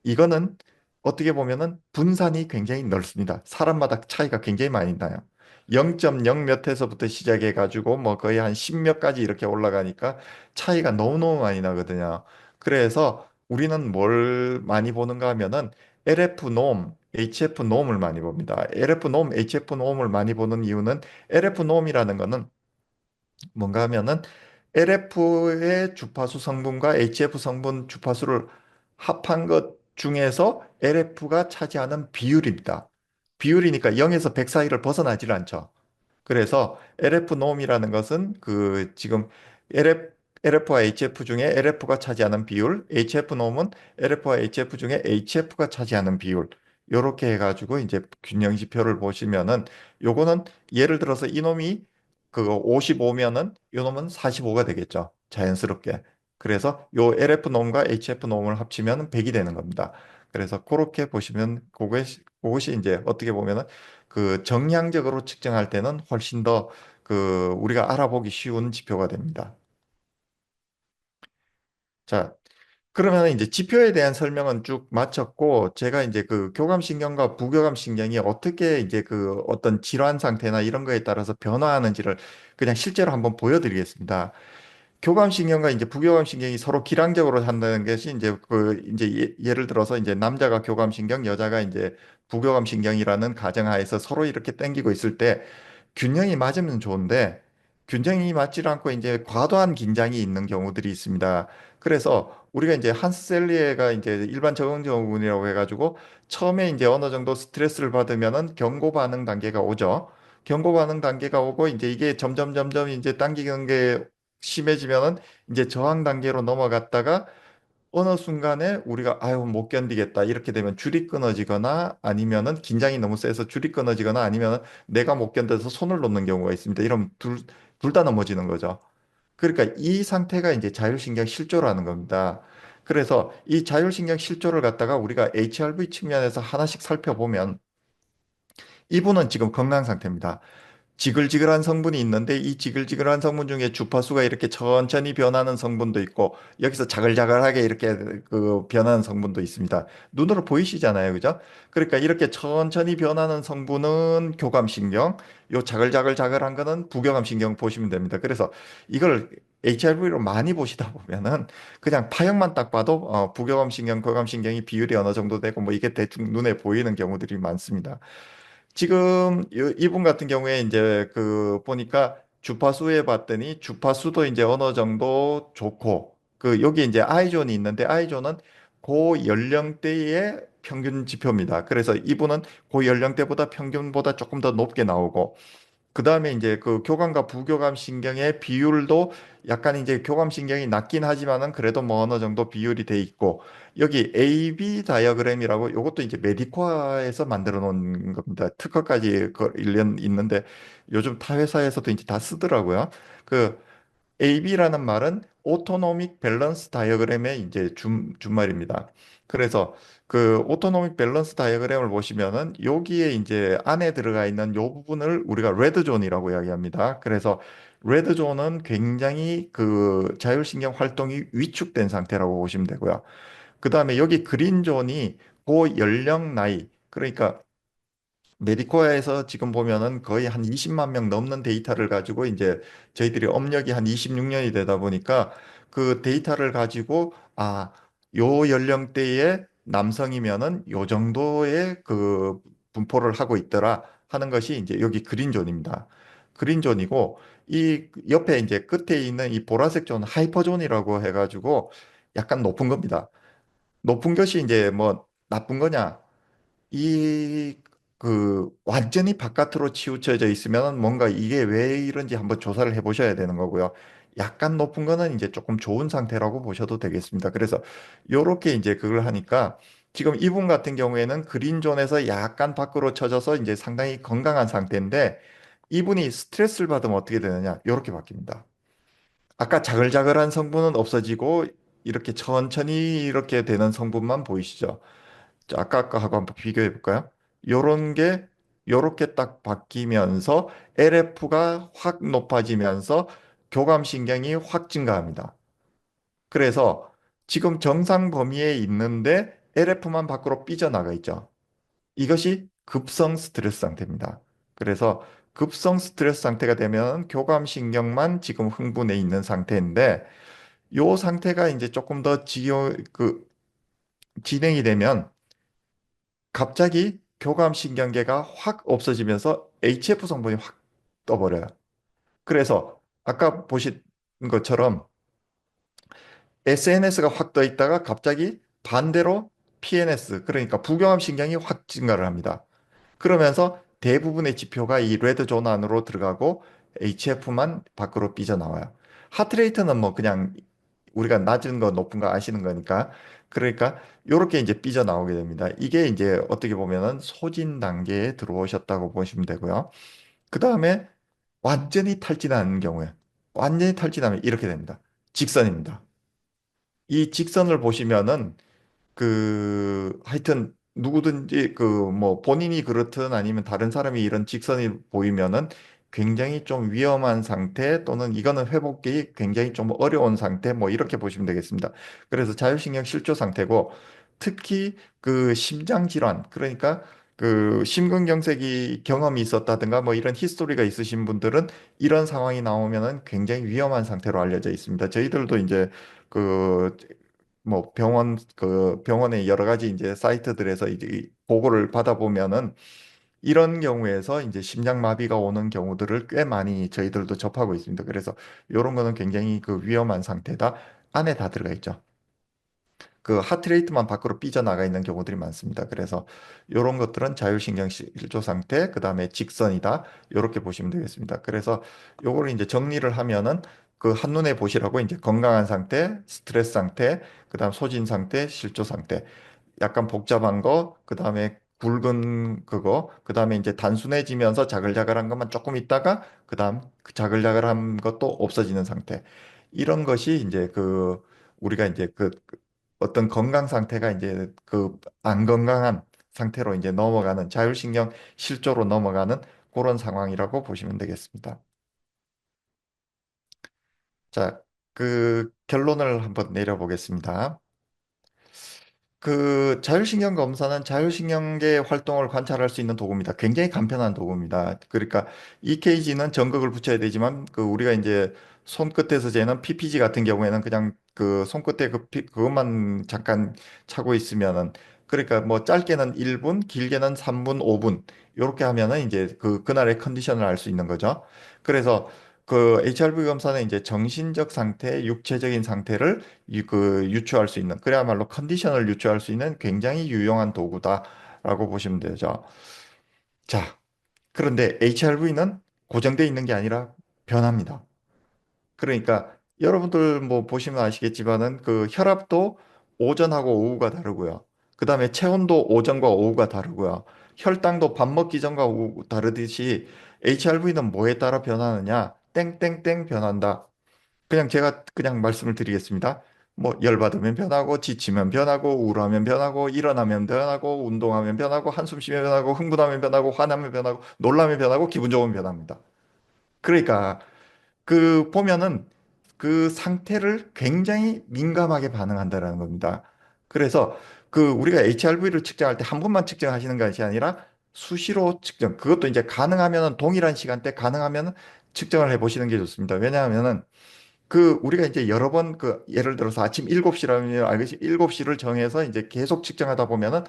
이거는 어떻게 보면은 분산이 굉장히 넓습니다. 사람마다 차이가 굉장히 많이 나요. 0.0 몇에서부터 시작해 가지고 뭐 거의 한 10 몇 가지 이렇게 올라가니까 차이가 너무너무 많이 나거든요. 그래서 우리는 뭘 많이 보는가 하면은 LF 놈, HF 놈을 많이 봅니다. LF 놈, HF 놈을 많이 보는 이유는 LF 놈이라는 거는 뭔가 하면은 LF의 주파수 성분과 HF 성분 주파수를 합한 것 중에서 LF가 차지하는 비율입니다. 비율이니까 0에서 100 사이를 벗어나질 않죠. 그래서 LF 놈이라는 것은 그 지금 LF와 HF 중에 LF가 차지하는 비율, HF 놈은 LF와 HF 중에 HF가 차지하는 비율. 요렇게 해가지고 이제 균형 지표를 보시면은 요거는 예를 들어서 이놈이 그거 55면은 요놈은 45가 되겠죠. 자연스럽게. 그래서 요 LF 놈과 HF 놈을 합치면 100이 되는 겁니다. 그래서 그렇게 보시면 그것이 이제 어떻게 보면은 그 정량적으로 측정할 때는 훨씬 더 그 우리가 알아보기 쉬운 지표가 됩니다. 자, 그러면 이제 지표에 대한 설명은 쭉 마쳤고 제가 이제 그 교감신경과 부교감신경이 어떻게 이제 그 어떤 질환 상태나 이런 거에 따라서 변화하는지를 그냥 실제로 한번 보여드리겠습니다. 교감신경과 이제 부교감신경이 서로 기량적으로 한다는 것이 이제 그 이제 예를 들어서 이제 남자가 교감신경, 여자가 이제 부교감신경이라는 가정하에서 서로 이렇게 땡기고 있을 때 균형이 맞으면 좋은데 균형이 맞지 않고 이제 과도한 긴장이 있는 경우들이 있습니다. 그래서 우리가 이제 한스셀리에가 이제 일반 적응 증후군이라고 해가지고 처음에 이제 어느 정도 스트레스를 받으면은 경고 반응 단계가 오죠. 경고 반응 단계가 오고 이제 이게 점점 이제 당기는 게 심해지면은 이제 저항 단계로 넘어갔다가 어느 순간에 우리가 아유 못 견디겠다 이렇게 되면 줄이 끊어지거나 아니면은 긴장이 너무 세서 줄이 끊어지거나 아니면은 내가 못 견뎌서 손을 놓는 경우가 있습니다. 이러면 둘 다 넘어지는 거죠. 그러니까 이 상태가 이제 자율신경 실조라는 겁니다. 그래서 이 자율신경 실조를 갖다가 우리가 HRV 측면에서 하나씩 살펴보면 이분은 지금 건강 상태입니다. 지글지글한 성분이 있는데 이 지글지글한 성분 중에 주파수가 이렇게 천천히 변하는 성분도 있고 여기서 자글자글하게 이렇게 그 변하는 성분도 있습니다. 눈으로 보이시잖아요. 그죠? 그러니까 이렇게 천천히 변하는 성분은 교감신경, 요 자글자글자글한 거는 부교감신경 보시면 됩니다. 그래서 이걸 HRV로 많이 보시다 보면은 그냥 파형만 딱 봐도 부교감신경, 교감신경이 비율이 어느 정도 되고 뭐 이게 대충 눈에 보이는 경우들이 많습니다. 지금 이분 같은 경우에 이제 그 보니까 주파수에 봤더니 주파수도 이제 어느 정도 좋고 그 여기 이제 아이존이 있는데 아이존은 고 연령대의 평균 지표입니다. 그래서 이분은 고 연령대보다 평균보다 조금 더 높게 나오고 그 다음에 이제 그 교감과 부교감 신경의 비율도 약간 이제 교감 신경이 낮긴 하지만은 그래도 뭐 어느 정도 비율이 돼 있고 여기 AB 다이어그램이라고 이것도 이제 메디코아에서 만들어 놓은 겁니다. 특허까지 그 일련 있는데 요즘 타 회사에서도 이제 다 쓰더라고요. 그 AB라는 말은 오토노믹 밸런스 다이어그램의 이제 준말입니다. 그래서 그 오토노믹 밸런스 다이어그램을 보시면은 여기에 이제 안에 들어가 있는 요 부분을 우리가 레드 존이라고 이야기합니다. 그래서 레드 존은 굉장히 그 자율신경 활동이 위축된 상태라고 보시면 되고요. 그 다음에 여기 그린 존이 고 연령 나이 그러니까 메디코아에서 지금 보면은 거의 한 20만 명 넘는 데이터를 가지고 이제 저희들이 업력이 한 26년이 되다 보니까 그 데이터를 가지고 요 연령대의 남성이면은 요 정도의 그 분포를 하고 있더라 하는 것이 이제 여기 그린존입니다. 그린존이고 이 옆에 이제 끝에 있는 이 보라색 존 하이퍼존이라고 해가지고 약간 높은 겁니다. 높은 것이 이제 뭐 나쁜 거냐? 이 그 완전히 바깥으로 치우쳐져 있으면 뭔가 이게 왜 이런지 한번 조사를 해보셔야 되는 거고요. 약간 높은 거는 이제 조금 좋은 상태라고 보셔도 되겠습니다. 그래서 요렇게 이제 그걸 하니까 지금 이분 같은 경우에는 그린존에서 약간 밖으로 쳐져서 이제 상당히 건강한 상태인데 이분이 스트레스를 받으면 어떻게 되느냐? 요렇게 바뀝니다. 아까 자글자글한 성분은 없어지고 이렇게 천천히 이렇게 되는 성분만 보이시죠? 자, 아까 하고 한번 비교해 볼까요? 요런 게 요렇게 딱 바뀌면서 LF가 확 높아지면서 교감신경이 확 증가합니다. 그래서 지금 정상 범위에 있는데 LF만 밖으로 삐져나가 있죠. 이것이 급성 스트레스 상태입니다. 그래서 급성 스트레스 상태가 되면 교감신경만 지금 흥분해 있는 상태인데 요 상태가 이제 조금 더 진행이 되면 갑자기 교감신경계가 확 없어지면서 HF 성분이 확 떠버려요. 그래서 아까 보신 것처럼 SNS가 확 떠 있다가 갑자기 반대로 PNS, 그러니까 부교감신경이 확 증가를 합니다. 그러면서 대부분의 지표가 이 레드 존 안으로 들어가고 HF만 밖으로 삐져나와요. 하트레이트는 뭐 그냥 우리가 낮은 거 높은 거 아시는 거니까 그러니까 이렇게 이제 삐져나오게 됩니다. 이게 이제 어떻게 보면은 소진 단계에 들어오셨다고 보시면 되고요. 그 다음에 완전히 탈진하는 경우에 완전히 탈진하면 이렇게 됩니다. 직선입니다. 이 직선을 보시면은 그 하여튼 누구든지 그 뭐 본인이 그렇든 아니면 다른 사람이 이런 직선이 보이면은 굉장히 좀 위험한 상태 또는 이거는 회복이 굉장히 좀 어려운 상태 뭐 이렇게 보시면 되겠습니다. 그래서 자율신경 실조 상태고 특히 그 심장 질환 그러니까 그 심근경색이 경험이 있었다든가 뭐 이런 히스토리가 있으신 분들은 이런 상황이 나오면은 굉장히 위험한 상태로 알려져 있습니다. 저희들도 이제 그 뭐 병원의 여러 가지 이제 사이트들에서 이제 이 보고를 받아보면은 이런 경우에서 이제 심장마비가 오는 경우들을 꽤 많이 저희들도 접하고 있습니다. 그래서 이런 거는 굉장히 그 위험한 상태다. 안에 다 들어가 있죠. 그 하트레이트만 밖으로 삐져나가 있는 경우들이 많습니다. 그래서 이런 것들은 자율신경 실조 상태, 그 다음에 직선이다. 이렇게 보시면 되겠습니다. 그래서 요거를 이제 정리를 하면은 그 한눈에 보시라고 이제 건강한 상태, 스트레스 상태, 그 다음 소진 상태, 실조 상태. 약간 복잡한 거, 그 다음에 굵은 그거, 그 다음에 이제 단순해지면서 자글자글한 것만 조금 있다가, 그 다음 그 자글자글한 것도 없어지는 상태. 이런 것이 이제 그 우리가 이제 그 어떤 건강 상태가 이제 그 안 건강한 상태로 이제 넘어가는 자율신경 실조로 넘어가는 그런 상황이라고 보시면 되겠습니다. 자, 그 결론을 한번 내려보겠습니다. 그 자율신경 검사는 자율신경계 활동을 관찰할 수 있는 도구입니다. 굉장히 간편한 도구입니다. 그러니까 EKG는 전극을 붙여야 되지만 그 우리가 이제 손끝에서 재는 PPG 같은 경우에는 그냥 그 손끝에 그것만 잠깐 차고 있으면은 그러니까 뭐 짧게는 1분, 길게는 3분, 5분 이렇게 하면은 이제 그 그날의 컨디션을 알 수 있는 거죠. 그래서 그 HRV 검사는 이제 정신적 상태, 육체적인 상태를 유추할 수 있는 그야말로 컨디션을 유추할 수 있는 굉장히 유용한 도구다라고 보시면 되죠. 자, 그런데 HRV는 고정되어 있는 게 아니라 변합니다. 그러니까 여러분들 뭐 보시면 아시겠지만은 그 혈압도 오전하고 오후가 다르고요. 그다음에 체온도 오전과 오후가 다르고요. 혈당도 밥 먹기 전과 오후 다르듯이 HRV는 뭐에 따라 변하느냐? 땡땡땡 변한다. 그냥 제가 그냥 말씀을 드리겠습니다. 뭐 열받으면 변하고 지치면 변하고 우울하면 변하고 일어나면 변하고 운동하면 변하고 한숨 쉬면 변하고 흥분하면 변하고 화나면 변하고 놀라면 변하고 기분 좋으면 변합니다. 그러니까 그 보면은 그 상태를 굉장히 민감하게 반응한다라는 겁니다. 그래서 그 우리가 HRV를 측정할 때 한 번만 측정하시는 것이 아니라 수시로 측정. 그것도 이제 가능하면은 동일한 시간대 가능하면 측정을 해 보시는 게 좋습니다. 왜냐하면은 그 우리가 이제 여러 번 그 예를 들어서 아침 7시라면 알겠지? 7시를 정해서 이제 계속 측정하다 보면은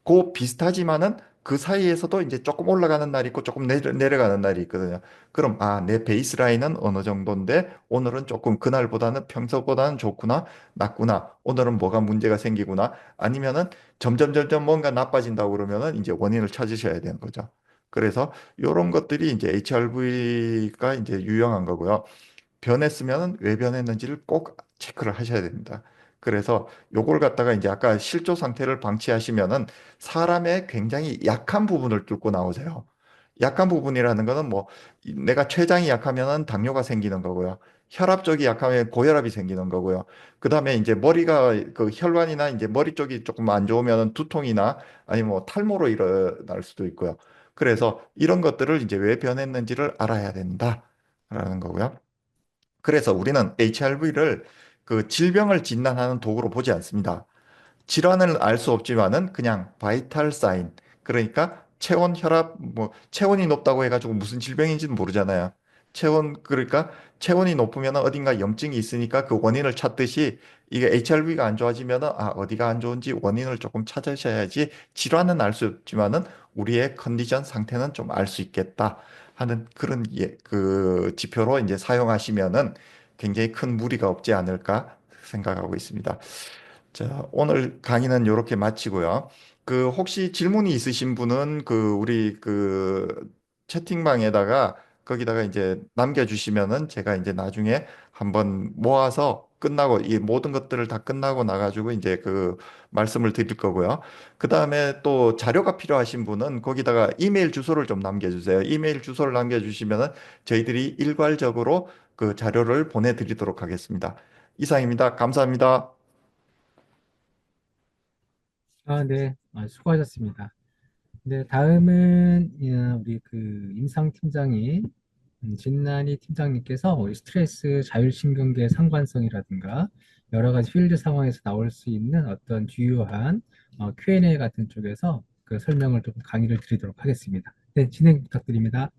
그 비슷하지만은 그 사이에서도 이제 조금 올라가는 날이 있고 조금 내려가는 날이 있거든요. 그럼 아, 내 베이스라인은 어느 정도인데 오늘은 조금 그날보다는 평소보다는 좋구나, 낮구나. 오늘은 뭐가 문제가 생기구나. 아니면은 점점 뭔가 나빠진다고 그러면은 이제 원인을 찾으셔야 되는 거죠. 그래서 이런 것들이 이제 HRV가 이제 유용한 거고요. 변했으면 왜 변했는지를 꼭 체크를 하셔야 됩니다. 그래서 요걸 갖다가 이제 아까 실조 상태를 방치하시면은 사람의 굉장히 약한 부분을 뚫고 나오세요. 약한 부분이라는 거는 뭐 내가 췌장이 약하면은 당뇨가 생기는 거고요. 혈압 쪽이 약하면 고혈압이 생기는 거고요. 그다음에 이제 머리가 그 혈관이나 이제 머리 쪽이 조금 안 좋으면은 두통이나 아니면 뭐 탈모로 일어날 수도 있고요. 그래서 이런 것들을 이제 왜 변했는지를 알아야 된다라는 거고요. 그래서 우리는 HRV를 그 질병을 진단하는 도구로 보지 않습니다. 질환을 알 수 없지만은 그냥 바이탈 사인. 그러니까 체온, 혈압, 뭐 체온이 높다고 해가지고 무슨 질병인지는 모르잖아요. 체온 그러니까 체온이 높으면 어딘가 염증이 있으니까 그 원인을 찾듯이 이게 HRV가 안 좋아지면은 아 어디가 안 좋은지 원인을 조금 찾으셔야지 질환은 알 수 없지만은 우리의 컨디션 상태는 좀 알 수 있겠다 하는 그런 그 지표로 이제 사용하시면은 굉장히 큰 무리가 없지 않을까 생각하고 있습니다. 자, 오늘 강의는 이렇게 마치고요. 그 혹시 질문이 있으신 분은 그 우리 그 채팅방에다가 거기다가 이제 남겨주시면은 제가 이제 나중에 한번 모아서 끝나고 이 모든 것들을 다 끝나고 나가지고 이제 그 말씀을 드릴 거고요. 그 다음에 또 자료가 필요하신 분은 거기다가 이메일 주소를 좀 남겨주세요. 이메일 주소를 남겨주시면은 저희들이 일괄적으로 그 자료를 보내드리도록 하겠습니다. 이상입니다. 감사합니다. 아, 네. 수고하셨습니다. 네, 다음은 우리 그 임상 팀장이 진난이 팀장님께서 우리 스트레스 자율신경계 상관성이라든가 여러 가지 필드 상황에서 나올 수 있는 어떤 주요한 Q&A 같은 쪽에서 그 설명을 좀 강의를 드리도록 하겠습니다. 네, 진행 부탁드립니다.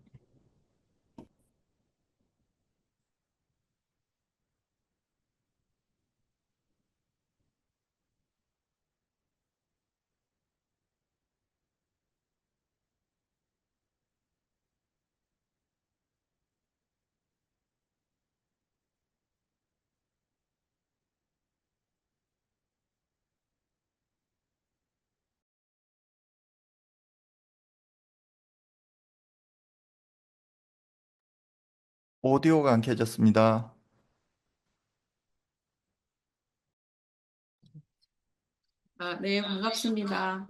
오디오가 안 켜졌습니다. 네, 반갑습니다.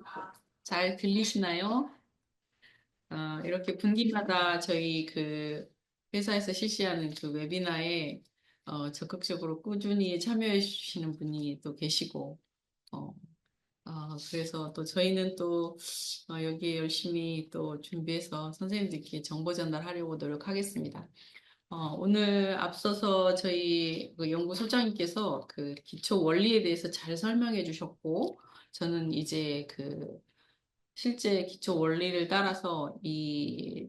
잘 들리시나요? 이렇게 분기마다 저희 그 회사에서 실시하는 그 웨비나에 적극적으로 꾸준히 참여해 주시는 분이 또 계시고, 어, 그래서 또 저희는 또 여기에 열심히 또 준비해서 선생님들께 정보 전달하려고 노력하겠습니다. 오늘 앞서서 저희 그 연구소장님께서 그 기초 원리에 대해서 잘 설명해 주셨고, 저는 이제 그 실제 기초 원리를 따라서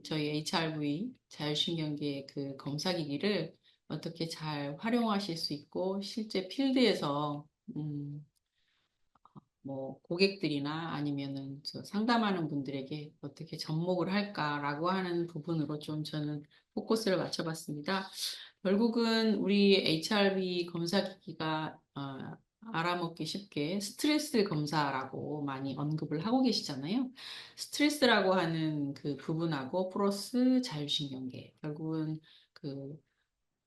저희 HRV 자율신경계 그 검사기기를 어떻게 잘 활용하실 수 있고, 실제 필드에서 뭐 고객들이나 아니면은 저 상담하는 분들에게 어떻게 접목을 할까라고 하는 부분으로 좀 저는 포커스를 맞춰봤습니다. 결국은 우리 HRV 검사 기기가 알아먹기 쉽게 스트레스 검사라고 많이 언급을 하고 계시잖아요. 스트레스라고 하는 그 부분하고 플러스 자율신경계 결국은 그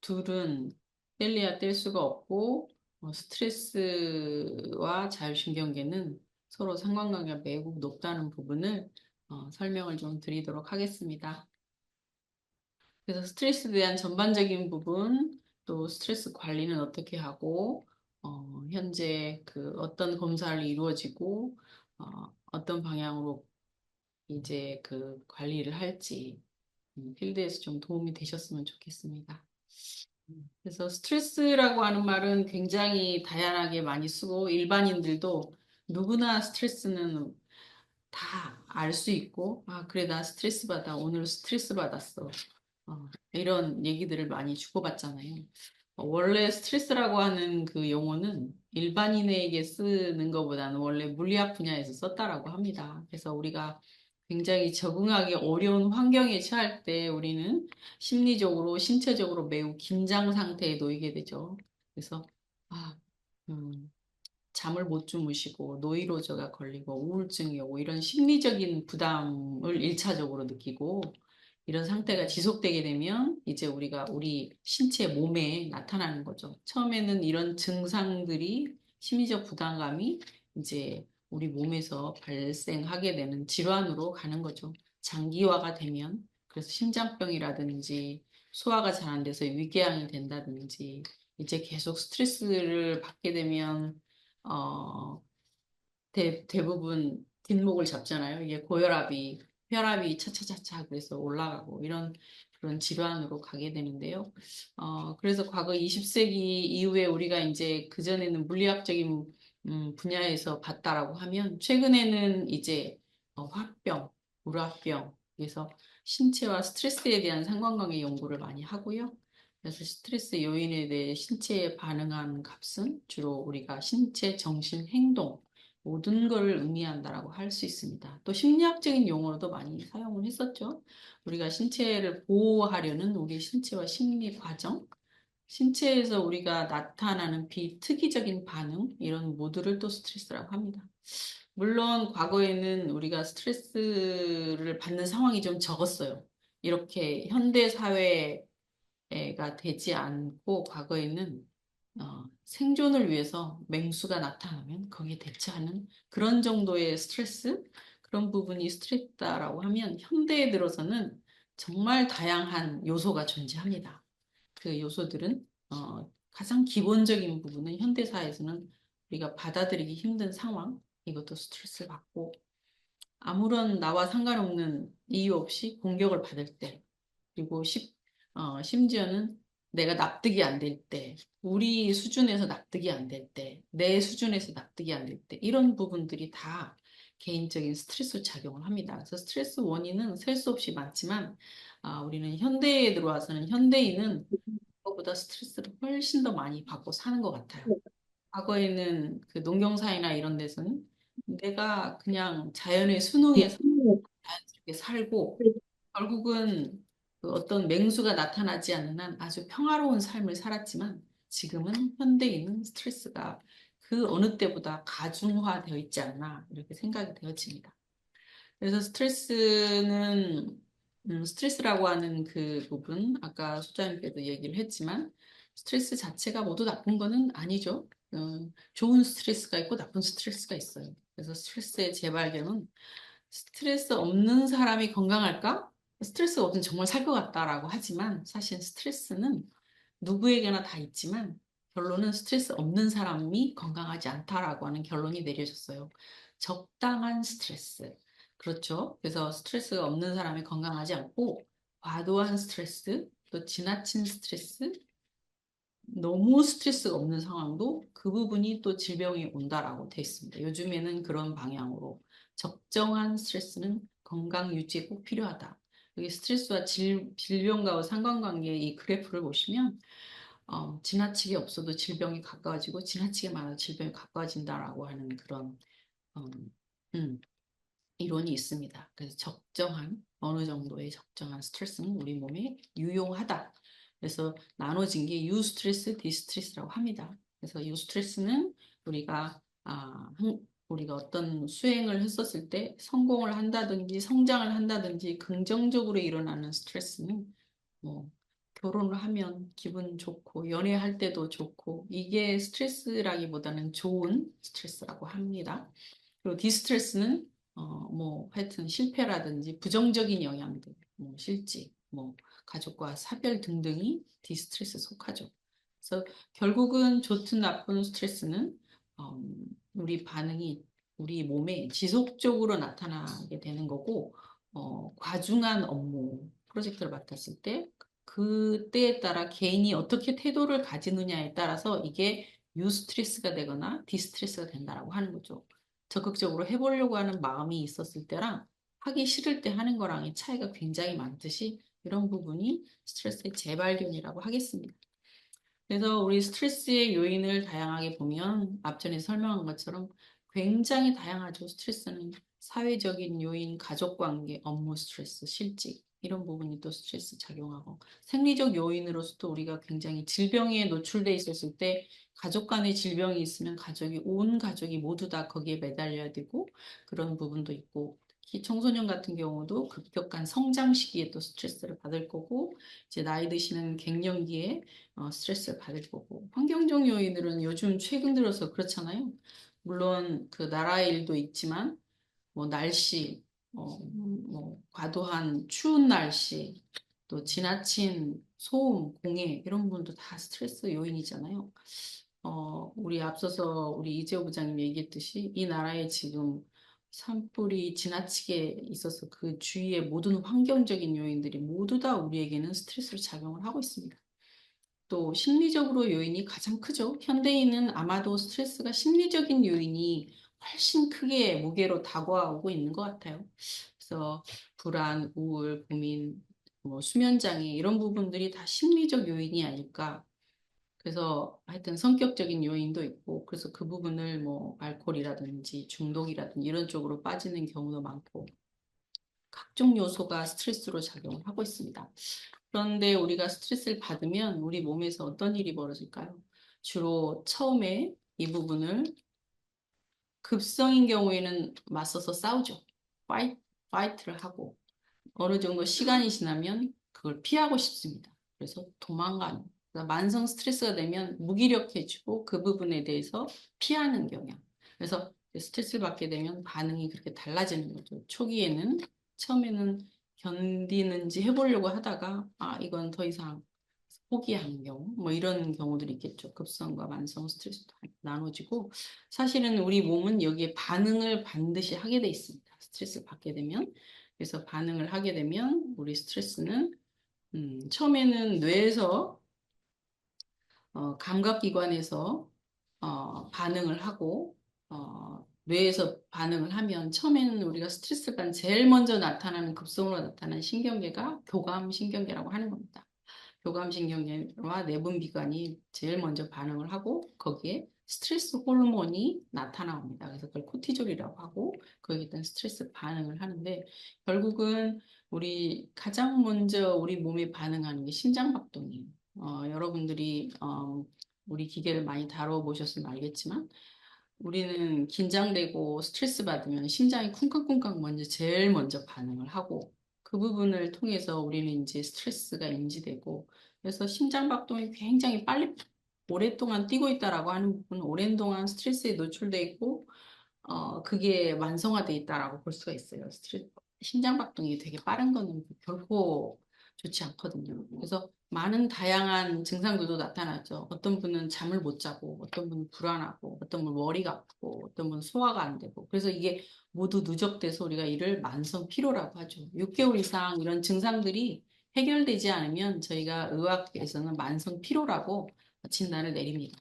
둘은 뗄래야 뗄 수가 없고 스트레스와 자율신경계는 서로 상관관계가 매우 높다는 부분을 설명을 좀 드리도록 하겠습니다. 그래서 스트레스에 대한 전반적인 부분, 또 스트레스 관리는 어떻게 하고, 현재 그 어떤 검사를 이루어지고, 어떤 방향으로 이제 그 관리를 할지, 필드에서 좀 도움이 되셨으면 좋겠습니다. 그래서 스트레스라고 하는 말은 굉장히 다양하게 많이 쓰고 일반인들도 누구나 스트레스는 다 알 수 있고, 그래, 나 스트레스 받아. 오늘 스트레스 받았어. 이런 얘기들을 많이 주고받잖아요. 원래 스트레스라고 하는 그 용어는 일반인에게 쓰는 것보다는 원래 물리학 분야에서 썼다라고 합니다. 그래서 우리가 굉장히 적응하기 어려운 환경에 처할 때 우리는 심리적으로, 신체적으로 매우 긴장 상태에 놓이게 되죠. 그래서, 아, 음, 잠을 못 주무시고 노이로제가 걸리고 우울증이 오고 이런 심리적인 부담을 일차적으로 느끼고 이런 상태가 지속되게 되면 이제 우리가 우리 신체 몸에 나타나는 거죠. 처음에는 이런 증상들이 심리적 부담감이 이제 우리 몸에서 발생하게 되는 질환으로 가는 거죠. 장기화가 되면 그래서 심장병이라든지 소화가 잘 안 돼서 위궤양이 된다든지 이제 계속 스트레스를 받게 되면 어, 대부분 뒷목을 잡잖아요. 이게 고혈압이, 혈압이 차차차차 그래서 올라가고 이런 그런 질환으로 가게 되는데요. 그래서 과거 20세기 이후에 우리가 이제 그전에는 물리학적인 분야에서 봤다라고 하면 최근에는 이제 화병, 물화병, 그래서 신체와 스트레스에 대한 상관관계 연구를 많이 하고요. 그래서 스트레스 요인에 대해 신체에 반응하는 값은 주로 우리가 신체, 정신, 행동 모든 걸 의미한다라고 할 수 있습니다. 또 심리학적인 용어로도 많이 사용을 했었죠. 우리가 신체를 보호하려는 우리 신체와 심리 과정, 신체에서 우리가 나타나는 비특이적인 반응, 이런 모두를 또 스트레스라고 합니다. 물론 과거에는 우리가 스트레스를 받는 상황이 좀 적었어요. 이렇게 현대 사회가 되지 않고 과거에는 생존을 위해서 맹수가 나타나면 거기에 대처하는 그런 정도의 스트레스, 그런 부분이 스트레스다라고 하면 현대에 들어서는 정말 다양한 요소가 존재합니다. 그 요소들은 가장 기본적인 부분은 현대사에서는 우리가 받아들이기 힘든 상황, 이것도 스트레스를 받고 아무런 나와 상관없는 이유 없이 공격을 받을 때 그리고 심지어는 내가 납득이 안 될 때, 우리 수준에서 납득이 안 될 때, 내 수준에서 납득이 안 될 때, 이런 부분들이 다 개인적인 스트레스 작용을 합니다. 그래서 스트레스 원인은 셀 수 없이 많지만, 우리는 현대에 들어와서는 현대인은 그것보다 스트레스를 훨씬 더 많이 받고 사는 것 같아요. 과거에는 그 농경사회나 이런 데서는 내가 그냥 자연의 순응해서 자연스럽게 살고, 결국은 그 어떤 맹수가 나타나지 않는 한 아주 평화로운 삶을 살았지만 지금은 현대인은 스트레스가 그 어느 때보다 가중화되어 있지 않나 이렇게 생각이 되어집니다. 그래서 스트레스라고 하는 그 부분, 아까 소장님께도 얘기를 했지만, 스트레스 자체가 모두 나쁜 거는 아니죠. 좋은 스트레스가 있고 나쁜 스트레스가 있어요. 그래서 스트레스의 재발견은 스트레스 없는 사람이 건강할까? 스트레스가 없으면 정말 살 것 같다라고 하지만, 사실 스트레스는 누구에게나 다 있지만, 결론은 스트레스 없는 사람이 건강하지 않다라고 하는 결론이 내려졌어요. 적당한 스트레스. 그렇죠. 그래서 스트레스가 없는 사람이 건강하지 않고 과도한 스트레스, 또 지나친 스트레스, 너무 스트레스가 없는 상황도 그 부분이 또 질병이 온다라고 돼 있습니다. 요즘에는 그런 방향으로 적정한 스트레스는 건강 유지에 꼭 필요하다. 여기 스트레스와 질병과 상관관계의 이 그래프를 보시면 지나치게 없어도 질병이 가까워지고 지나치게 많아도 질병이 가까워진다라고 하는 그런 음, 음, 이론이 있습니다. 그래서 적정한 어느 정도의 적정한 스트레스는 우리 몸에 유용하다. 그래서 나눠진 게 유스트레스, 디스트레스라고 합니다. 그래서 유스트레스는 우리가 우리가 어떤 수행을 했었을 때 성공을 한다든지 성장을 한다든지 긍정적으로 일어나는 스트레스는 뭐 결혼을 하면 기분 좋고 연애할 때도 좋고 이게 스트레스라기보다는 좋은 스트레스라고 합니다. 그리고 디스트레스는 뭐 하여튼 실패라든지 부정적인 영향들, 뭐 실직, 뭐 가족과 사별 등등이 디스트레스에 속하죠. 그래서 결국은 좋든 나쁜 스트레스는 우리 반응이 우리 몸에 지속적으로 나타나게 되는 거고 과중한 업무 프로젝트를 맡았을 때 그때에 따라 개인이 어떻게 태도를 가지느냐에 따라서 이게 유스트레스가 되거나 디스트레스가 된다라고 하는 거죠. 적극적으로 해보려고 하는 마음이 있었을 때랑 하기 싫을 때 하는 거랑의 차이가 굉장히 많듯이 이런 부분이 스트레스의 재발견이라고 하겠습니다. 그래서 우리 스트레스의 요인을 다양하게 보면 앞전에 설명한 것처럼 굉장히 다양하죠. 스트레스는 사회적인 요인, 가족관계, 업무 스트레스, 실직 이런 부분이 또 스트레스 작용하고 생리적 요인으로서도 우리가 굉장히 질병에 노출돼 있었을 때 가족 간의 질병이 있으면 온 가족이 모두 다 거기에 매달려야 되고 그런 부분도 있고 특히 청소년 같은 경우도 급격한 성장 시기에 또 스트레스를 받을 거고 이제 나이 드시는 갱년기에 스트레스를 받을 거고 환경적 요인들은 요즘 최근 들어서 그렇잖아요. 물론 그 나라 일도 있지만 뭐 날씨, 뭐 과도한 추운 날씨, 또 지나친 소음, 공해 이런 부분도 다 스트레스 요인이잖아요. 우리 앞서서 우리 이재호 부장님 얘기했듯이 이 나라에 지금 산불이 지나치게 있어서 그 주위의 모든 환경적인 요인들이 모두 다 우리에게는 스트레스로 작용을 하고 있습니다. 또 심리적으로 요인이 가장 크죠. 현대인은 아마도 스트레스가 심리적인 요인이 훨씬 크게 무게로 다가오고 있는 것 같아요. 그래서 불안, 우울, 고민, 뭐 수면장애 이런 부분들이 다 심리적 요인이 아닐까. 그래서 하여튼 성격적인 요인도 있고 그래서 그 부분을 뭐 알코올이라든지 중독이라든지 이런 쪽으로 빠지는 경우도 많고 각종 요소가 스트레스로 작용을 하고 있습니다. 그런데 우리가 스트레스를 받으면 우리 몸에서 어떤 일이 벌어질까요? 주로 처음에 이 부분을 급성인 경우에는 맞서서 싸우죠. 파이트를 하고 어느 정도 시간이 지나면 그걸 피하고 싶습니다. 그래서 도망가는. 그러니까 만성 스트레스가 되면 무기력해지고 그 부분에 대해서 피하는 경향. 그래서 스트레스를 받게 되면 반응이 그렇게 달라지는 거죠. 초기에는 처음에는 견디는지 해보려고 하다가 이건 더 이상 포기하는 경우 뭐 이런 경우들이 있겠죠. 급성과 만성 스트레스도 나눠지고 사실은 우리 몸은 여기에 반응을 반드시 하게 돼 있습니다. 스트레스를 받게 되면 그래서 반응을 하게 되면 우리 스트레스는 처음에는 뇌에서 감각기관에서 반응을 하고 뇌에서 반응을 하면 처음에는 우리가 스트레스를 받는 제일 먼저 나타나는 급성으로 나타나는 신경계가 교감신경계라고 하는 겁니다. 교감신경계와 내분비관이 제일 먼저 반응을 하고 거기에 스트레스 호르몬이 나타나옵니다. 그래서 그걸 코티졸이라고 하고 거기에 대한 스트레스 반응을 하는데 결국은 우리 가장 먼저 우리 몸에 반응하는 게 심장박동이에요. 여러분들이 우리 기계를 많이 다뤄보셨으면 알겠지만 우리는 긴장되고 스트레스 받으면 심장이 쿵쾅쿵쾅 제일 먼저 반응을 하고 그 부분을 통해서 우리는 이제 스트레스가 인지되고 그래서 심장박동이 굉장히 빨리 오랫동안 뛰고 있다라고 하는 부분은 오랜 동안 스트레스에 노출돼 있고 그게 완성화돼 있다라고 볼 수가 있어요. 심장박동이 되게 빠른 거는 결코 좋지 않거든요. 그래서 많은 다양한 증상들도 나타나죠. 어떤 분은 잠을 못 자고, 어떤 분은 불안하고, 어떤 분은 머리가 아프고, 어떤 분은 소화가 안 되고. 그래서 이게 모두 누적돼서 우리가 이를 만성 피로라고 하죠. 6개월 이상 이런 증상들이 해결되지 않으면 저희가 의학에서는 만성 피로라고 진단을 내립니다.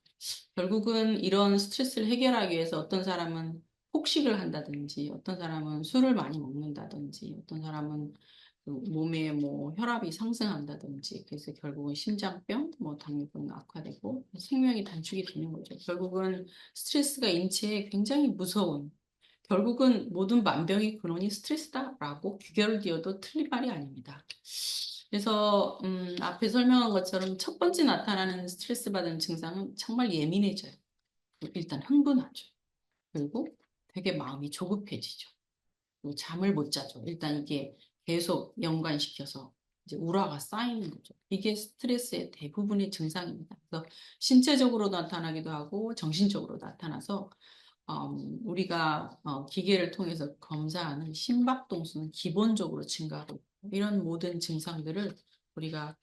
결국은 이런 스트레스를 해결하기 위해서 어떤 사람은 폭식을 한다든지, 어떤 사람은 술을 많이 먹는다든지, 어떤 사람은 그 몸에 뭐 혈압이 상승한다든지, 그래서 결국은 심장병, 뭐 당뇨병 악화되고 생명이 단축이 되는 거죠. 결국은 스트레스가 인체에 굉장히 무서운, 결국은 모든 만병의 근원이 스트레스다라고 귀결되어도 틀린 말이 아닙니다. 그래서 앞에 설명한 것처럼 첫 번째 나타나는 스트레스 받은 증상은 정말 예민해져요. 일단 흥분하죠. 그리고 되게 마음이 조급해지죠. 그리고 잠을 못 자죠. 일단 이게 계속 연관시켜서 이제 우라가 쌓이는 거죠. 이게 스트레스의 대부분의 증상입니다. 그래서 신체적으로 나타나기도 하고 정신적으로 나타나서 우리가 기계를 통해서 검사하는 심박동수는 기본적으로 증가하고 이런 모든 증상들을 우리가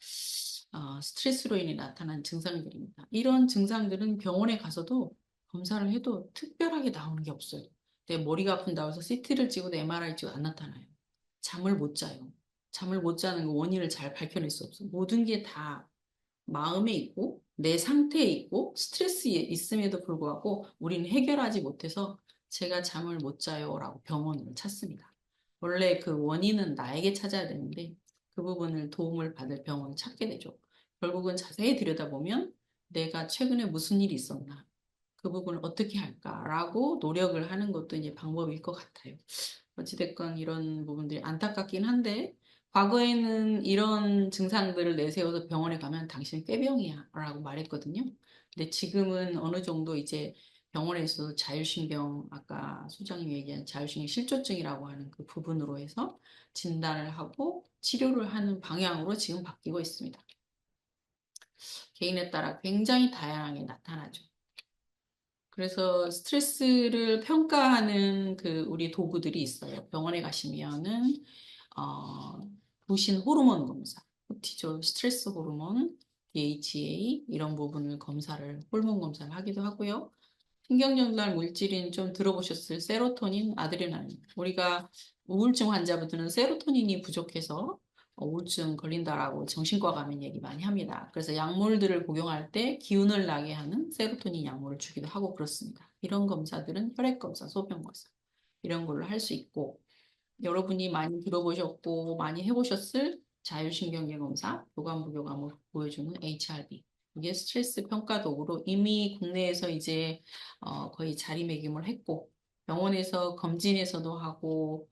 스트레스로 인해 나타난 증상들입니다. 이런 증상들은 병원에 가서도 검사를 해도 특별하게 나오는 게 없어요. 내 머리가 아픈다고 해서 CT를 찍어도 MRI 찍어도 안 나타나요. 잠을 못 자요. 잠을 못 자는 그 원인을 잘 밝혀낼 수 없어요. 모든 게 다 마음에 있고 내 상태에 있고 스트레스에 있음에도 불구하고 우리는 해결하지 못해서 제가 잠을 못 자요라고 병원을 찾습니다. 원래 그 원인은 나에게 찾아야 되는데 그 부분을 도움을 받을 병원을 찾게 되죠. 결국은 자세히 들여다보면 내가 최근에 무슨 일이 있었나 그 부분을 어떻게 할까라고 노력을 하는 것도 이제 방법일 것 같아요. 어찌됐건 이런 부분들이 안타깝긴 한데, 과거에는 이런 증상들을 내세워서 병원에 가면 당신 꾀병이야 라고 말했거든요. 근데 지금은 어느 정도 이제 병원에서 자율신경, 아까 소장님이 얘기한 자율신경 실조증이라고 하는 그 부분으로 해서 진단을 하고 치료를 하는 방향으로 지금 바뀌고 있습니다. 개인에 따라 굉장히 다양하게 나타나죠. 그래서 스트레스를 평가하는 그 우리 도구들이 있어요. 병원에 가시면은 어, 부신 호르몬 검사, 코티졸, 스트레스 호르몬, DHA 이런 부분을 검사를 호르몬 검사를 하기도 하고요. 신경전달 물질인 좀 들어보셨을 세로토닌, 아드레날린. 우리가 우울증 환자분들은 세로토닌이 부족해서 우울증 걸린다라고 정신과 가면 얘기 많이 합니다. 그래서 약물들을 복용할 때 기운을 나게 하는 세로토닌 약물을 주기도 하고 그렇습니다. 이런 검사들은 혈액검사, 소변검사 이런 걸로 할 수 있고 여러분이 많이 들어보셨고 많이 해보셨을 자율신경계 검사, 교감 부교감을 보여주는 HRV. 이게 스트레스 평가 도구로 이미 국내에서 이제 거의 자리매김을 했고 병원에서 검진에서도 하고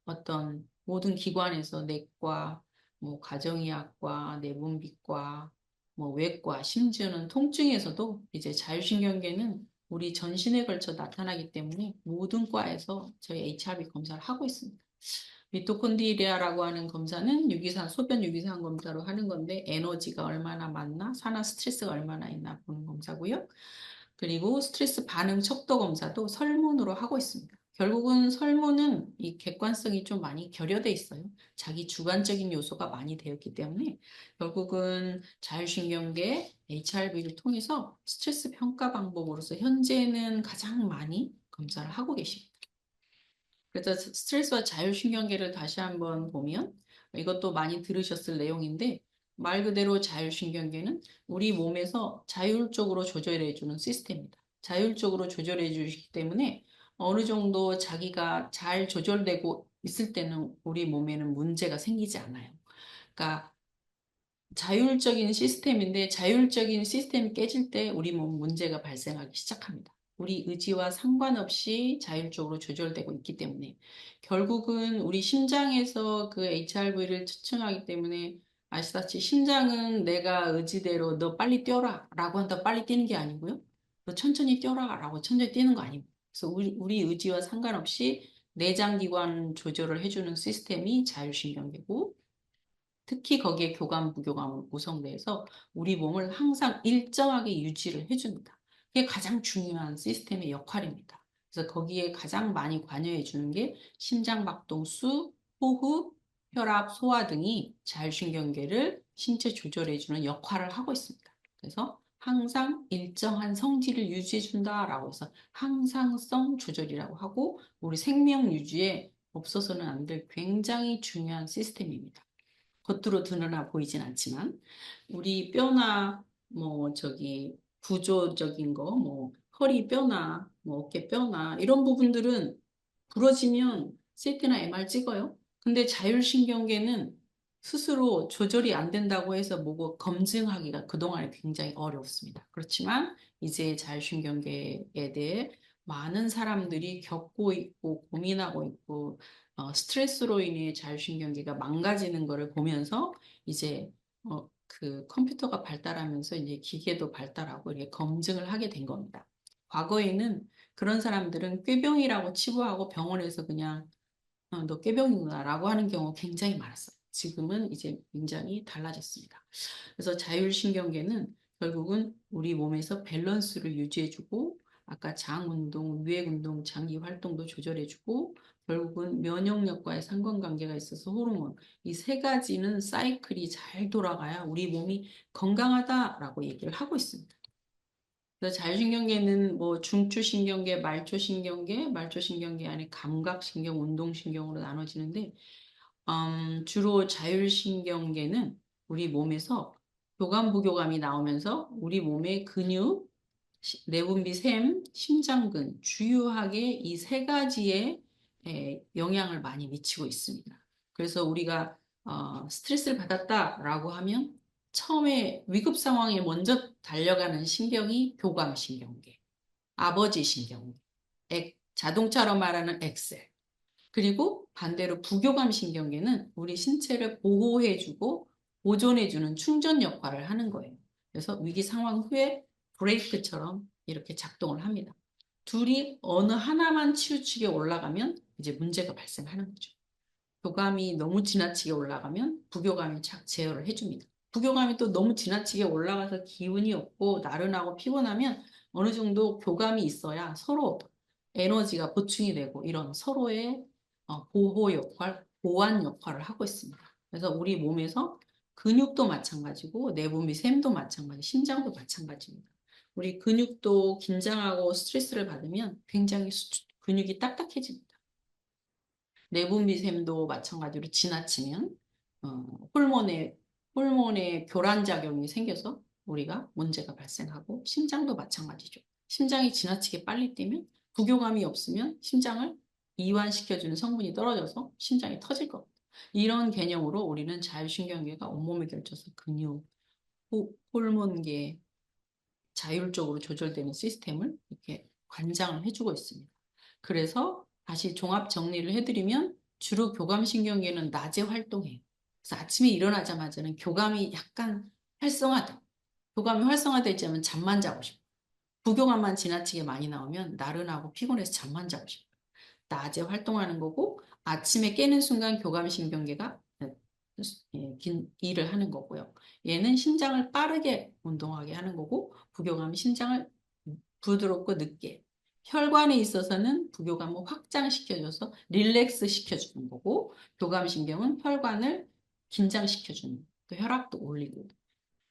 어떤 모든 기관에서 내과, 뭐 가정의학과, 내분비과, 뭐 외과, 심지어는 통증에서도 이제 자율신경계는 우리 전신에 걸쳐 나타나기 때문에 모든 과에서 저희 HRV 검사를 하고 있습니다. 미토콘드리아라고 하는 검사는 유기산, 소변 유기산 검사로 하는 건데 에너지가 얼마나 많나, 산화 스트레스가 얼마나 있나 보는 검사고요. 그리고 스트레스 반응 척도 검사도 설문으로 하고 있습니다. 결국은 설문은 이 객관성이 좀 많이 결여돼 있어요. 자기 주관적인 요소가 많이 되었기 때문에 결국은 자율신경계 HRV를 통해서 스트레스 평가 방법으로서 현재는 가장 많이 검사를 하고 계십니다. 그래서 스트레스와 자율신경계를 다시 한번 보면 이것도 많이 들으셨을 내용인데 말 그대로 자율신경계는 우리 몸에서 자율적으로 조절해주는 시스템입니다. 자율적으로 조절해주기 때문에 어느 정도 자기가 잘 조절되고 있을 때는 우리 몸에는 문제가 생기지 않아요. 그러니까 자율적인 시스템인데 자율적인 시스템이 깨질 때 우리 몸 문제가 발생하기 시작합니다. 우리 의지와 상관없이 자율적으로 조절되고 있기 때문에 결국은 우리 심장에서 그 HRV를 측정하기 때문에 아시다시피 심장은 내가 의지대로 너 빨리 뛰어라 라고 한다 빨리 뛰는 게 아니고요. 너 천천히 뛰어라 라고 천천히 뛰는 거 아닙니다. 그래서 우리 의지와 상관없이 내장기관 조절을 해주는 시스템이 자율신경계고 특히 거기에 교감, 부교감으로 구성돼서 우리 몸을 항상 일정하게 유지를 해줍니다. 그게 가장 중요한 시스템의 역할입니다. 그래서 거기에 가장 많이 관여해 주는 게 심장박동수, 호흡, 혈압, 소화 등이 자율신경계를 신체 조절해주는 역할을 하고 있습니다. 그래서 항상 일정한 성질을 유지해준다라고 해서 항상성 조절이라고 하고 우리 생명 유지에 없어서는 안 될 굉장히 중요한 시스템입니다. 겉으로 드러나 보이진 않지만 우리 뼈나 뭐 저기 구조적인 거 뭐 허리 뼈나 뭐 어깨 뼈나 이런 부분들은 부러지면 CT나 MR 찍어요. 근데 자율신경계는 스스로 조절이 안 된다고 해서 뭐고 검증하기가 그동안에 굉장히 어렵습니다. 그렇지만 이제 자율신경계에 대해 많은 사람들이 겪고 있고 고민하고 있고 스트레스로 인해 자율신경계가 망가지는 것을 보면서 이제 그 컴퓨터가 발달하면서 이제 기계도 발달하고 이렇게 검증을 하게 된 겁니다. 과거에는 그런 사람들은 꾀병이라고 치부하고 병원에서 그냥 너 꾀병이구나라고 하는 경우 굉장히 많았어요. 지금은 이제 굉장히 달라졌습니다. 그래서 자율신경계는 결국은 우리 몸에서 밸런스를 유지해주고 아까 장 운동, 위액 운동, 장기 활동도 조절해주고 결국은 면역력과의 상관관계가 있어서 호르몬 이 세 가지는 사이클이 잘 돌아가야 우리 몸이 건강하다라고 얘기를 하고 있습니다. 그래서 자율신경계는 뭐 중추신경계, 말초신경계 안에 감각신경, 운동신경으로 나눠지는데 주로 자율신경계는 우리 몸에서 교감, 부교감이 나오면서 우리 몸의 근육, 내분비 샘, 심장근, 주요하게 이 세 가지에 영향을 많이 미치고 있습니다. 그래서 우리가 스트레스를 받았다라고 하면 처음에 위급 상황에 먼저 달려가는 신경이 교감신경계, 아버지신경계, 자동차로 말하는 엑셀, 그리고 반대로 부교감신경계는 우리 신체를 보호해주고 보존해주는 충전 역할을 하는 거예요. 그래서 위기 상황 후에 브레이크처럼 이렇게 작동을 합니다. 둘이 어느 하나만 치우치게 올라가면 이제 문제가 발생하는 거죠. 교감이 너무 지나치게 올라가면 부교감이 제어를 해줍니다. 부교감이 또 너무 지나치게 올라가서 기운이 없고 나른하고 피곤하면 어느 정도 교감이 있어야 서로 에너지가 보충이 되고 이런 서로의 보호 역할, 보완 역할을 하고 있습니다. 그래서 우리 몸에서 근육도 마찬가지고 내분비 샘도 마찬가지, 심장도 마찬가지입니다. 우리 근육도 긴장하고 스트레스를 받으면 굉장히 근육이 딱딱해집니다. 내분비샘도 마찬가지로 지나치면 어, 호르몬의 교란 작용이 생겨서 우리가 문제가 발생하고 심장도 마찬가지죠. 심장이 지나치게 빨리 뛰면 부교감이 없으면 심장을 이완시켜주는 성분이 떨어져서 심장이 터질 겁니다. 이런 개념으로 우리는 자율신경계가 온몸에 걸쳐서 근육, 호르몬계 자율적으로 조절되는 시스템을 이렇게 관장을 해주고 있습니다. 그래서 다시 종합 정리를 해드리면 주로 교감신경계는 낮에 활동해요. 그래서 아침에 일어나자마자는 교감이 약간 활성화돼. 교감이 활성화되지 않으면 잠만 자고 싶어. 부교감만 지나치게 많이 나오면 나른하고 피곤해서 잠만 자고 싶어. 낮에 활동하는 거고 아침에 깨는 순간 교감신경계가 일을 하는 거고요. 얘는 심장을 빠르게 운동하게 하는 거고 부교감은 심장을 부드럽고 늦게 혈관에 있어서는 부교감을 확장시켜줘서 릴렉스 시켜주는 거고 교감신경은 혈관을 긴장시켜주는 또 혈압도 올리고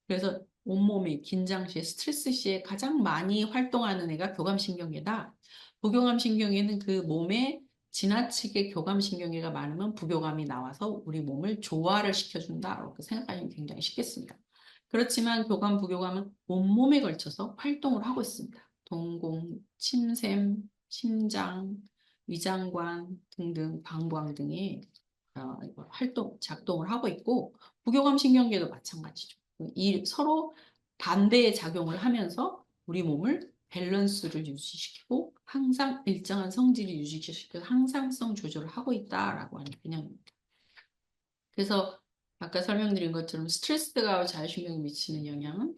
그래서 온몸이 긴장 시에 스트레스 시에 가장 많이 활동하는 애가 교감신경계다. 부교감신경계는 그 몸에 지나치게 교감신경계가 많으면 부교감이 나와서 우리 몸을 조화를 시켜준다. 이렇게 생각하시면 굉장히 쉽겠습니다. 그렇지만 교감, 부교감은 온몸에 걸쳐서 활동을 하고 있습니다. 동공, 침샘, 심장, 위장관 등등, 방광 등의 작동을 하고 있고 부교감신경계도 마찬가지죠. 서로 반대의 작용을 하면서 우리 몸을 밸런스를 유지시키고 항상 일정한 성질을 유지시키고 항상성 조절을 하고 있다라고 하는 개념입니다. 그래서 아까 설명드린 것처럼 스트레스가 자율신경에 미치는 영향은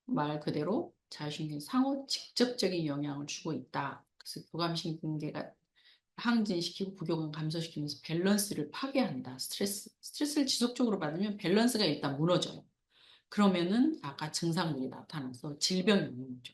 말 그대로 자율신경 상호 직접적인 영향을 주고 있다. 그래서 교감신경계가 항진시키고 부교감 감소시키면서 밸런스를 파괴한다. 스트레스를 지속적으로 받으면 밸런스가 일단 무너져요. 그러면은 아까 증상들이 나타나서 질병이 오는 거죠.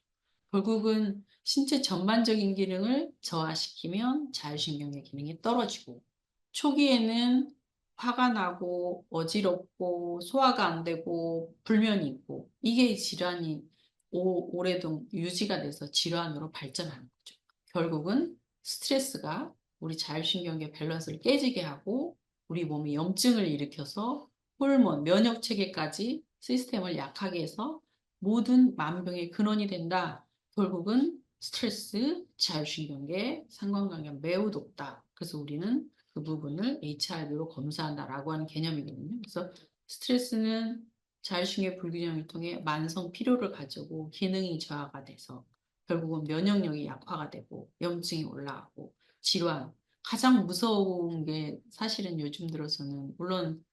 결국은 신체 전반적인 기능을 저하시키면 자율신경의 기능이 떨어지고 초기에는 화가 나고 어지럽고 소화가 안 되고 불면이 있고 이게 질환이 오래동 유지가 돼서 질환으로 발전하는 거죠. 결국은 스트레스가 우리 자율신경계 밸런스를 깨지게 하고 우리 몸에 염증을 일으켜서 호르몬, 면역 체계까지 시스템을 약하게 해서 모든 만병의 근원이 된다. 결국은 스트레스, 자율신경계, 상관관계가 매우 높다. 그래서 우리는 그 부분을 HRV로 검사한다라고 하는 개념이거든요. 그래서 스트레스는 자율신경 불균형을 통해 만성 피로를 가지고 기능이 저하가 돼서 결국은 면역력이 약화가 되고 염증이 올라가고 질환. 가장 무서운 게 사실은 요즘 들어서는 물론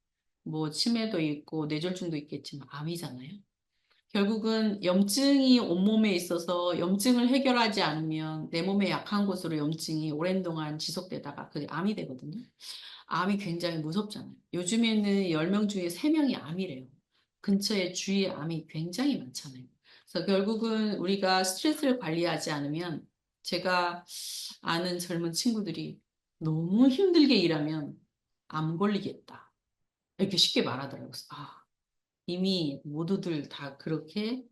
뭐 치매도 있고 뇌졸중도 있겠지만 암이잖아요. 결국은 염증이 온몸에 있어서 염증을 해결하지 않으면 내 몸의 약한 곳으로 염증이 오랜 동안 지속되다가 그게 암이 되거든요. 암이 굉장히 무섭잖아요. 요즘에는 10명 중에 3명이 암이래요. 근처에 주위에 암이 굉장히 많잖아요. 그래서 결국은 우리가 스트레스를 관리하지 않으면 제가 아는 젊은 친구들이 너무 힘들게 일하면 암 걸리겠다. 이렇게 쉽게 말하더라고요. 그래서 이미 모두들 다 그렇게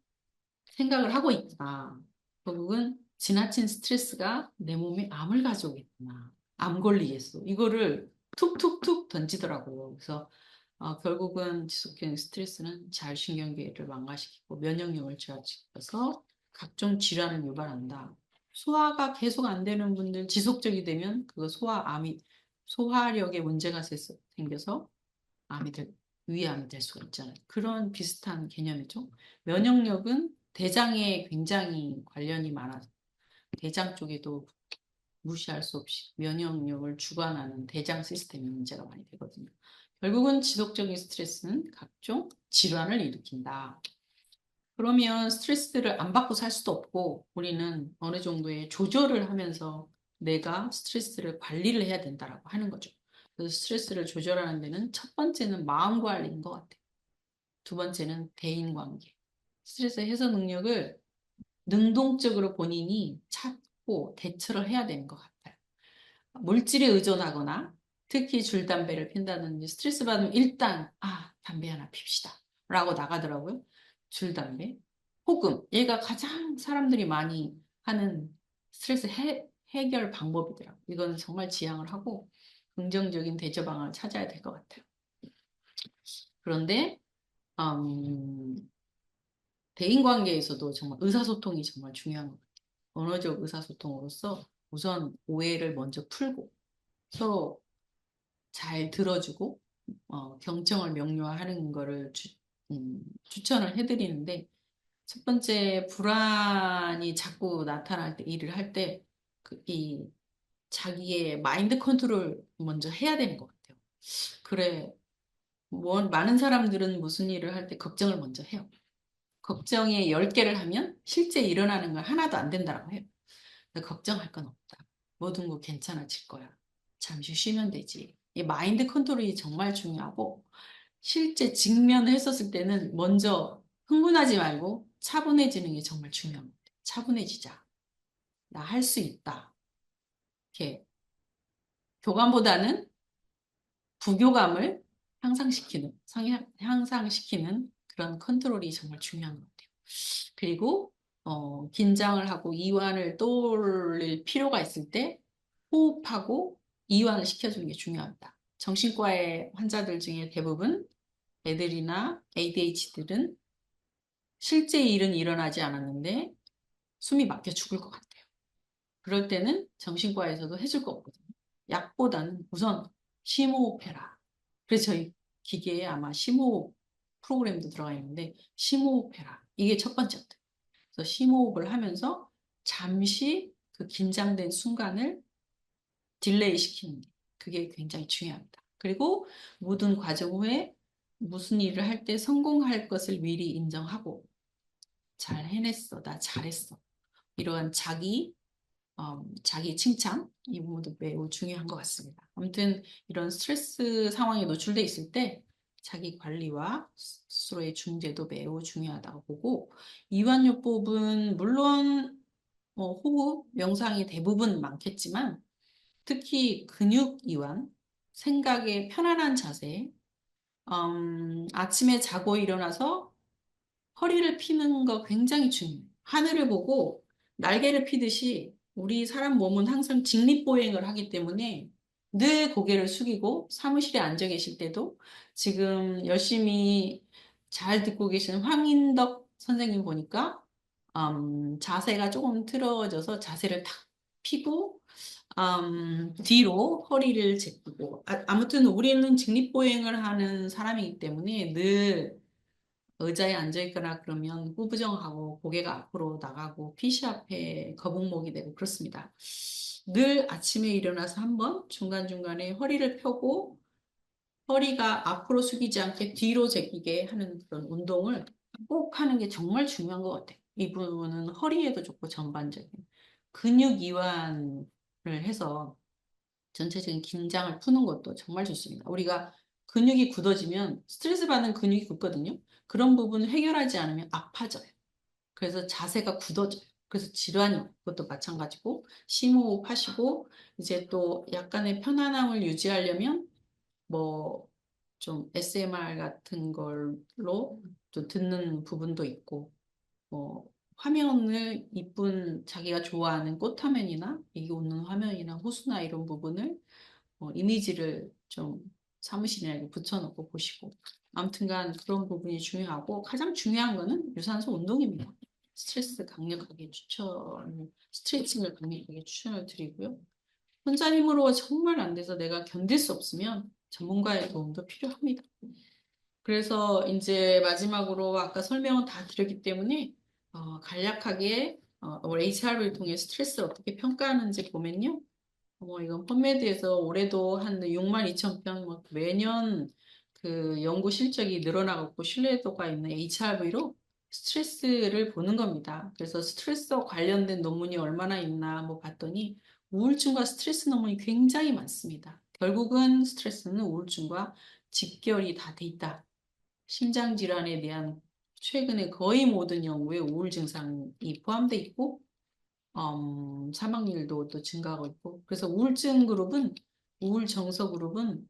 생각을 하고 있구나. 결국은 지나친 스트레스가 내 몸에 암을 가져오겠구나. 암 걸리겠어. 이거를 툭툭툭 던지더라고요. 그래서 결국은 지속적인 스트레스는 자율신경계를 망가시키고 면역력을 저하시켜서 각종 질환을 유발한다. 소화가 계속 안 되는 분들 지속적이 되면 그거 소화암이 소화력에 문제가 생겨서 암이 위암이 될 수가 있잖아요. 그런 비슷한 개념이죠. 면역력은 대장에 굉장히 관련이 많아서 대장 쪽에도 무시할 수 없이 면역력을 주관하는 대장 시스템에 문제가 많이 되거든요. 결국은 지속적인 스트레스는 각종 질환을 일으킨다. 그러면 스트레스를 안 받고 살 수도 없고 우리는 어느 정도의 조절을 하면서 내가 스트레스를 관리를 해야 된다라고 하는 거죠. 그래서 스트레스를 조절하는 데는 첫 번째는 마음 관리인 것 같아요. 두 번째는 대인관계. 스트레스 해소 능력을 능동적으로 본인이 찾고 대처를 해야 되는 것 같아요. 물질에 의존하거나 특히 줄 담배를 핀다든지 스트레스 받으면 일단 담배 하나 핍시다 라고 나가더라고요. 줄 담배. 혹은 얘가 가장 사람들이 많이 하는 스트레스 해결 방법이더라고요. 이건 정말 지양을 하고 긍정적인 대처 방안을 찾아야 될 것 같아요. 그런데 대인관계에서도 정말 의사소통이 정말 중요한 것 같아요. 언어적 의사소통으로서 우선 오해를 먼저 풀고 서로 잘 들어주고 경청을 명료화하는 거를 추천을 해드리는데 첫 번째 불안이 자꾸 나타날 때 일을 할 때 이 자기의 마인드 컨트롤 먼저 해야 되는 것 같아요. 그래, 많은 사람들은 무슨 일을 할 때 걱정을 먼저 해요. 걱정에 10개를 하면 실제 일어나는 건 하나도 안 된다고 해요. 걱정할 건 없다. 모든 거 괜찮아질 거야. 잠시 쉬면 되지. 이 마인드 컨트롤이 정말 중요하고 실제 직면했었을 때는 먼저 흥분하지 말고 차분해지는 게 정말 중요한 것 같아요. 차분해지자. 나 할 수 있다. 이렇게 교감보다는 부교감을 향상시키는 그런 컨트롤이 정말 중요한 것 같아요. 그리고 긴장을 하고 이완을 떠올릴 필요가 있을 때 호흡하고 이완을 시켜주는 게 중요합니다. 정신과의 환자들 중에 대부분 애들이나 ADHD들은 실제 일은 일어나지 않았는데 숨이 막혀 죽을 것 같아요. 그럴 때는 정신과에서도 해줄 거 없거든요. 약보다는 우선 심호흡해라. 그래서 저희 기계에 아마 심호흡 프로그램도 들어가 있는데 심호흡해라. 이게 첫 번째부터. 그래서 심호흡을 하면서 잠시 그 긴장된 순간을 딜레이 시키는 게 그게 굉장히 중요합니다. 그리고 모든 과정 후에 무슨 일을 할 때 성공할 것을 미리 인정하고 잘 해냈어, 나 잘했어. 이러한 자기 칭찬 이 부분도 매우 중요한 것 같습니다. 아무튼 이런 스트레스 상황에 노출돼 있을 때 자기 관리와 스스로의 중재도 매우 중요하다고 보고 이완요법은 물론 호흡, 명상이 대부분 많겠지만 특히 근육 이완, 생각에 편안한 자세, 아침에 자고 일어나서 허리를 피는 거 굉장히 중요해요. 하늘을 보고 날개를 피듯이 우리 사람 몸은 항상 직립보행을 하기 때문에 늘 고개를 숙이고 사무실에 앉아 계실 때도 지금 열심히 잘 듣고 계시는 황인덕 선생님 보니까 자세가 조금 틀어져서 자세를 탁 피고 뒤로 허리를 제끼고 아무튼 우리는 직립보행을 하는 사람이기 때문에 늘 의자에 앉아 있거나 그러면 꾸부정하고 고개가 앞으로 나가고 PC 앞에 거북목이 되고 그렇습니다. 늘 아침에 일어나서 한번 중간중간에 허리를 펴고 허리가 앞으로 숙이지 않게 뒤로 제끼게 하는 그런 운동을 꼭 하는 게 정말 중요한 것 같아요. 이 부분은 허리에도 좋고 전반적인 근육 이완을 해서 전체적인 긴장을 푸는 것도 정말 좋습니다. 우리가 근육이 굳어지면 스트레스 받는 근육이 굳거든요. 그런 부분을 해결하지 않으면 아파져요. 그래서 자세가 굳어져요. 그래서 질환이 와요. 그것도 마찬가지고 심호흡 하시고 이제 또 약간의 편안함을 유지하려면 뭐 좀 SMR 같은 걸로 또 듣는 부분도 있고 뭐 화면을 이쁜 자기가 좋아하는 꽃화면이나 이게 웃는 화면이나 호수나 이런 부분을 이미지를 좀 사무실에 이렇게 붙여놓고 보시고 아무튼간 그런 부분이 중요하고 가장 중요한 거는 유산소 운동입니다. 스트레칭을 강력하게 추천을 드리고요. 혼자 힘으로 정말 안 돼서 내가 견딜 수 없으면 전문가의 도움도 필요합니다. 그래서 이제 마지막으로 아까 설명은 다 드렸기 때문에 간략하게 우리 HRV를 통해 스트레스를 어떻게 평가하는지 보면요. 이건 펀메드에서 올해도 한 6만 2천 편, 매년 그 연구 실적이 늘어나고 신뢰도가 있는 HRV로 스트레스를 보는 겁니다. 그래서 스트레스와 관련된 논문이 얼마나 있나 봤더니 우울증과 스트레스 논문이 굉장히 많습니다. 결국은 스트레스는 우울증과 직결이 다 돼 있다. 심장 질환에 대한 최근에 거의 모든 연구에 우울 증상이 포함되어 있고 사망률도 또 증가하고 있고 그래서 우울 정서 그룹은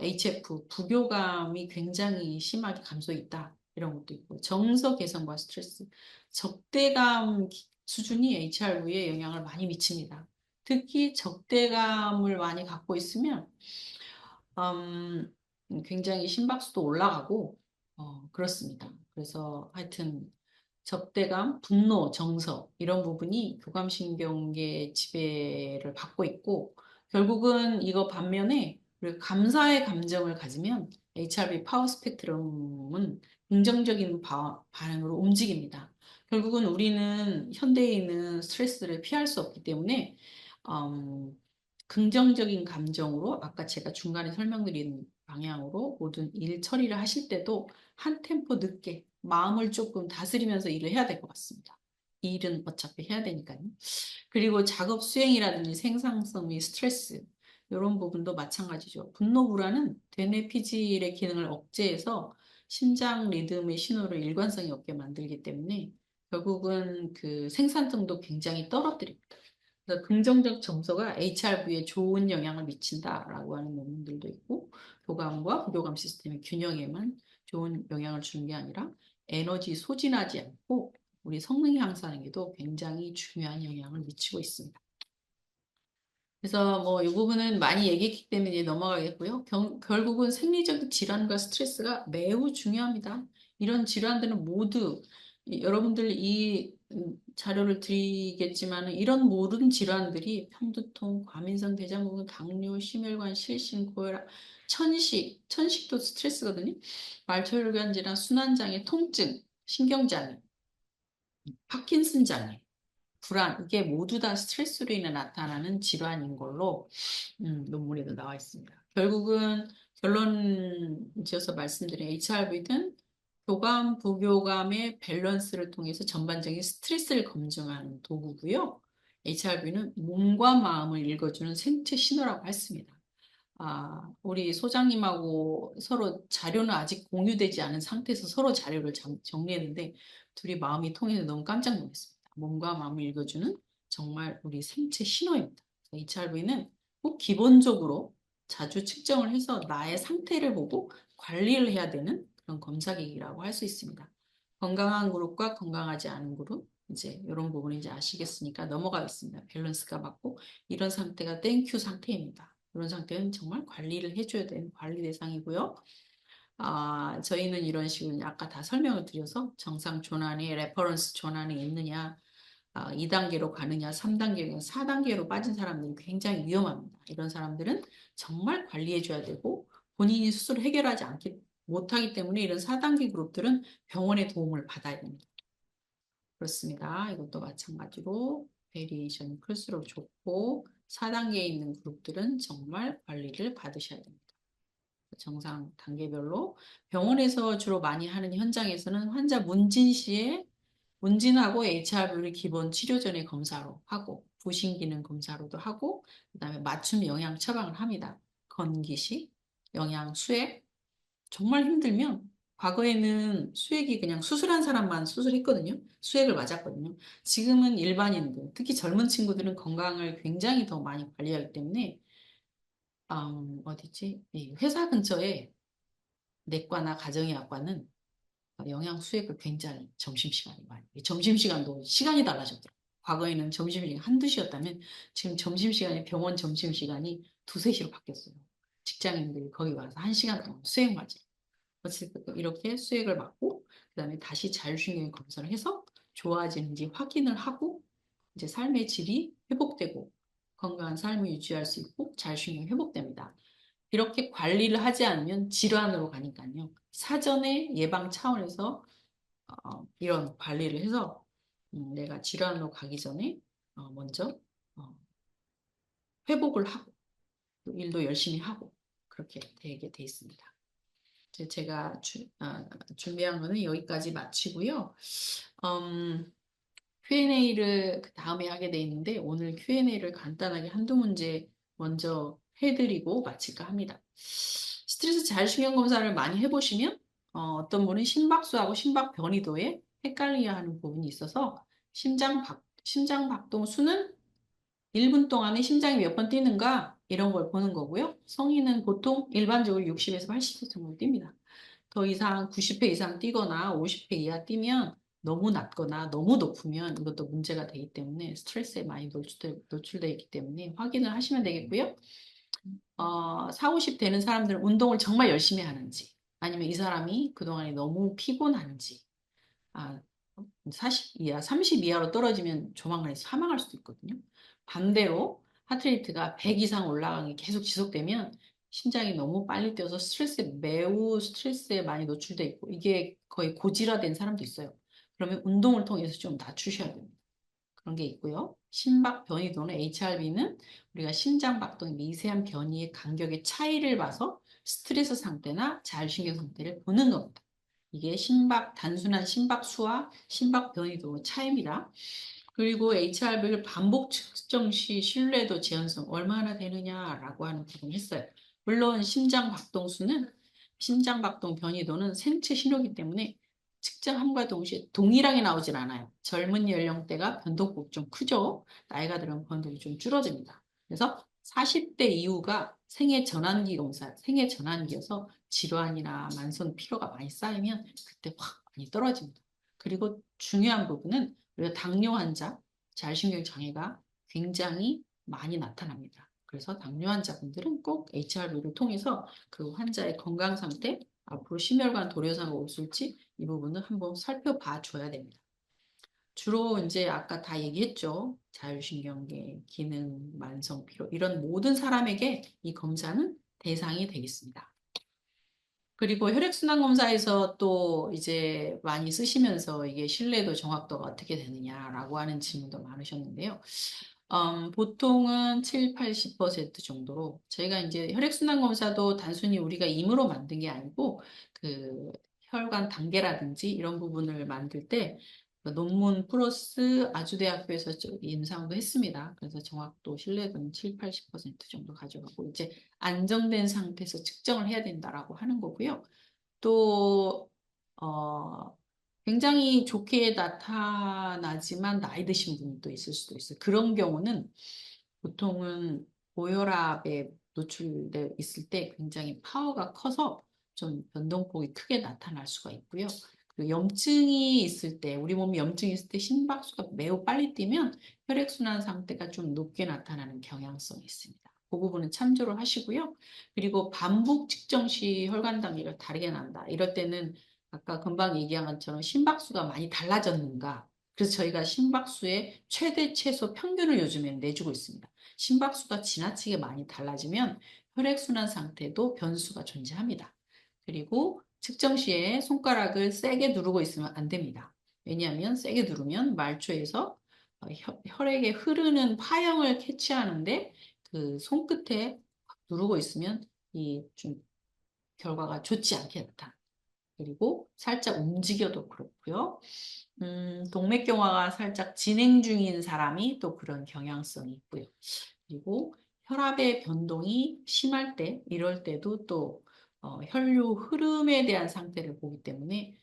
HF 부교감이 굉장히 심하게 감소해 있다 이런 것도 있고 정서 개선과 스트레스 적대감 수준이 HRV에 영향을 많이 미칩니다. 특히 적대감을 많이 갖고 있으면 음, 굉장히 심박수도 올라가고 그렇습니다. 그래서 하여튼 적대감, 분노, 정서 이런 부분이 교감신경계 지배를 받고 있고 결국은 이거 반면에 우리가 감사의 감정을 가지면 HRV 파워 스펙트럼은 긍정적인 반응으로 움직입니다. 결국은 우리는 현대인은 스트레스를 피할 수 없기 때문에 음, 긍정적인 감정으로 아까 제가 중간에 설명드린 방향으로 모든 일 처리를 하실 때도 한 템포 늦게 마음을 조금 다스리면서 일을 해야 될 것 같습니다. 이 일은 어차피 해야 되니까요. 그리고 작업 수행이라든지 생산성 및 스트레스 이런 부분도 마찬가지죠. 분노 불안은 대뇌 피질의 기능을 억제해서 심장 리듬의 신호를 일관성이 없게 만들기 때문에 결국은 그 생산성도 굉장히 떨어뜨립니다. 그래서 긍정적 정서가 HRV에 좋은 영향을 미친다라고 하는 논문들도 있고 교감과 부교감 시스템의 균형에만 좋은 영향을 주는 게 아니라 에너지 소진하지 않고 우리 성능 향상에도 굉장히 중요한 영향을 미치고 있습니다. 그래서 이 부분은 많이 얘기했기 때문에 넘어가겠고요. 결국은 생리적인 질환과 스트레스가 매우 중요합니다. 이런 질환들은 모두 여러분들 이 자료를 드리겠지만 이런 모든 질환들이 편두통, 과민성 대장증, 당뇨, 심혈관, 실신, 고혈압, 천식도 스트레스거든요. 말초혈관 질환, 순환장애, 통증, 신경장애, 파킨슨 장애, 불안, 이게 모두 다 스트레스로 인해 나타나는 질환인 걸로 논문에도 나와 있습니다. 결국은 결론 지어서 말씀드린 HRV는 교감, 부교감의 밸런스를 통해서 전반적인 스트레스를 검증하는 도구고요. HRV는 몸과 마음을 읽어주는 생체 신호라고 했습니다. 우리 소장님하고 서로 자료는 아직 공유되지 않은 상태에서 서로 자료를 정리했는데 둘이 마음이 통해서 너무 깜짝 놀랐습니다. 몸과 마음을 읽어주는 정말 우리 생체 신호입니다. HRV는 꼭 기본적으로 자주 측정을 해서 나의 상태를 보고 관리를 해야 되는 그런 검사기기라고 할 수 있습니다. 건강한 그룹과 건강하지 않은 그룹, 이제 이런 부분을 이제 아시겠으니까 넘어가겠습니다. 밸런스가 맞고 이런 상태가 땡큐 상태입니다. 이런 상태는 정말 관리를 해줘야 되는 관리 대상이고요. 저희는 이런 식으로 아까 다 설명을 드려서 정상 전환에 레퍼런스 전환이 있느냐, 2단계로 가느냐, 3단계로, 4단계로 빠진 사람들은 굉장히 위험합니다. 이런 사람들은 정말 관리해줘야 되고 본인이 스스로 해결하지 못하기 때문에 이런 4단계 그룹들은 병원의 도움을 받아야 됩니다. 그렇습니다. 이것도 마찬가지로 베리에이션이 클수록 좋고 4단계에 있는 그룹들은 정말 관리를 받으셔야 됩니다. 정상 단계별로 병원에서 주로 많이 하는 현장에서는 환자 문진 시에 문진하고 HRV를 기본 치료 전에 검사로 하고 부신 기능 검사로도 하고 그다음에 맞춤 영양 처방을 합니다. 건기식, 영양 수액 정말 힘들면 과거에는 수액이 그냥 수술한 사람만 수술했거든요. 수액을 맞았거든요. 지금은 일반인들, 특히 젊은 친구들은 건강을 굉장히 더 많이 관리하기 때문에 어디지? 이 회사 근처에 내과나 가정의학과는 영양 수액을 굉장히 점심시간이 많이. 점심시간도 시간이 달라졌더라고요. 과거에는 점심시간이 한두 시였다면 지금 점심시간이 병원 점심시간이 두세 시로 바뀌었어요. 직장인들이 거기 와서 한 시간 동안 수액 맞아요. 어쨌든 이렇게 수액을 맞고 그다음에 다시 자율신경 검사를 해서 좋아지는지 확인을 하고 이제 삶의 질이 회복되고 건강한 삶을 유지할 수 있고 자율신경이 회복됩니다. 이렇게 관리를 하지 않으면 질환으로 가니까요. 사전에 예방 차원에서 이런 관리를 해서 내가 질환으로 가기 전에 먼저 어, 회복을 하고 또 일도 열심히 하고 그렇게 되게 돼 있습니다. 제가 준비한 거는 여기까지 마치고요. Q&A를 그 다음에 하게 돼 있는데 오늘 Q&A를 간단하게 한두 문제 먼저 해드리고 마칠까 합니다. 스트레스 자율신경 검사를 많이 해보시면 어떤 분은 심박수하고 심박 변이도에 헷갈려하는 부분이 있어서 심장 박동 수는 1분 동안에 심장이 몇 번 뛰는가 이런 걸 보는 거고요. 성인은 보통 일반적으로 60에서 80회 정도 뜁니다. 더 이상 90회 이상 뛰거나 50회 이하 뛰면 너무 낮거나 너무 높으면 이것도 문제가 되기 때문에 스트레스에 많이 노출되어 있기 때문에 확인을 하시면 되겠고요. 4, 50 되는 사람들은 운동을 정말 열심히 하는지 아니면 이 사람이 그동안에 너무 피곤한지 40 이하, 30 이하로 떨어지면 조만간에 사망할 수도 있거든요. 반대로 하트레이트가 100 이상 올라가는 게 계속 지속되면 심장이 너무 빨리 뛰어서 매우 스트레스에 많이 노출돼 있고 이게 거의 고질화된 사람도 있어요. 그러면 운동을 통해서 좀 낮추셔야 됩니다. 그런 게 있고요. 심박 변이도는 HRV는 우리가 심장 박동의 미세한 변이의 간격의 차이를 봐서 스트레스 상태나 자율신경 상태를 보는 겁니다. 이게 단순한 심박수와 심박 변이도 차이입니다. 그리고 HRV를 반복 측정 시 신뢰도 제한성 얼마나 되느냐라고 하는 부분을 했어요. 물론 심장 박동 변이도는 생체 신호이기 때문에 측정함과 동시에 동일하게 나오진 않아요. 젊은 연령대가 변동폭이 좀 크죠. 나이가 들면 변동이 좀 줄어듭니다. 그래서 40대 이후가 생애 전환기여서 질환이나 만성 피로가 많이 쌓이면 그때 확 많이 떨어집니다. 그리고 중요한 부분은 우리가 당뇨 환자, 자율신경 장애가 굉장히 많이 나타납니다. 그래서 당뇨 환자분들은 꼭 HRV를 통해서 그 환자의 건강 상태, 앞으로 심혈관 도래사가 없을지 이 부분을 한번 살펴봐 줘야 됩니다. 주로 이제 아까 다 얘기했죠. 자율신경계, 기능, 만성 피로 이런 모든 사람에게 이 검사는 대상이 되겠습니다. 그리고 혈액순환 검사에서 또 이제 많이 쓰시면서 이게 신뢰도 정확도가 어떻게 되느냐라고 하는 질문도 많으셨는데요. 보통은 7, 80% 정도로 저희가 이제 혈액순환 검사도 단순히 우리가 임으로 만든 게 아니고 그 혈관 단계라든지 이런 부분을 만들 때 논문 플러스 아주대학교에서 임상도 했습니다. 그래서 정확도 신뢰도는 7, 80% 정도 가져가고 이제 안정된 상태에서 측정을 해야 된다라고 하는 거고요. 또 굉장히 좋게 나타나지만 나이 드신 분도 있을 수도 있어요. 그런 경우는 보통은 고혈압의 노출돼 있을 때 굉장히 파워가 커서 좀 변동폭이 크게 나타날 수가 있고요. 그리고 염증이 있을 때, 우리 몸에 염증이 있을 때 심박수가 매우 빨리 뛰면 혈액순환 상태가 좀 높게 나타나는 경향성이 있습니다. 그 부분은 참조를 하시고요. 그리고 반복 측정 시 혈관 단계가 다르게 난다. 이럴 때는 아까 금방 얘기한 것처럼 심박수가 많이 달라졌는가? 그래서 저희가 심박수의 최대 최소 평균을 요즘에는 내주고 있습니다. 심박수가 지나치게 많이 달라지면 혈액순환 상태도 변수가 존재합니다. 그리고 측정 시에 손가락을 세게 누르고 있으면 안 됩니다. 왜냐하면 세게 누르면 말초에서 혈액에 흐르는 파형을 캐치하는데 그 손끝에 누르고 있으면 이 좀 결과가 좋지 않게 나타납니다. 그리고 살짝 움직여도 그렇고요. 동맥경화가 살짝 진행 중인 사람이 또 그런 경향성이 있고요. 그리고 혈압의 변동이 심할 때, 이럴 때도 또 혈류 흐름에 대한 상태를 보기 때문에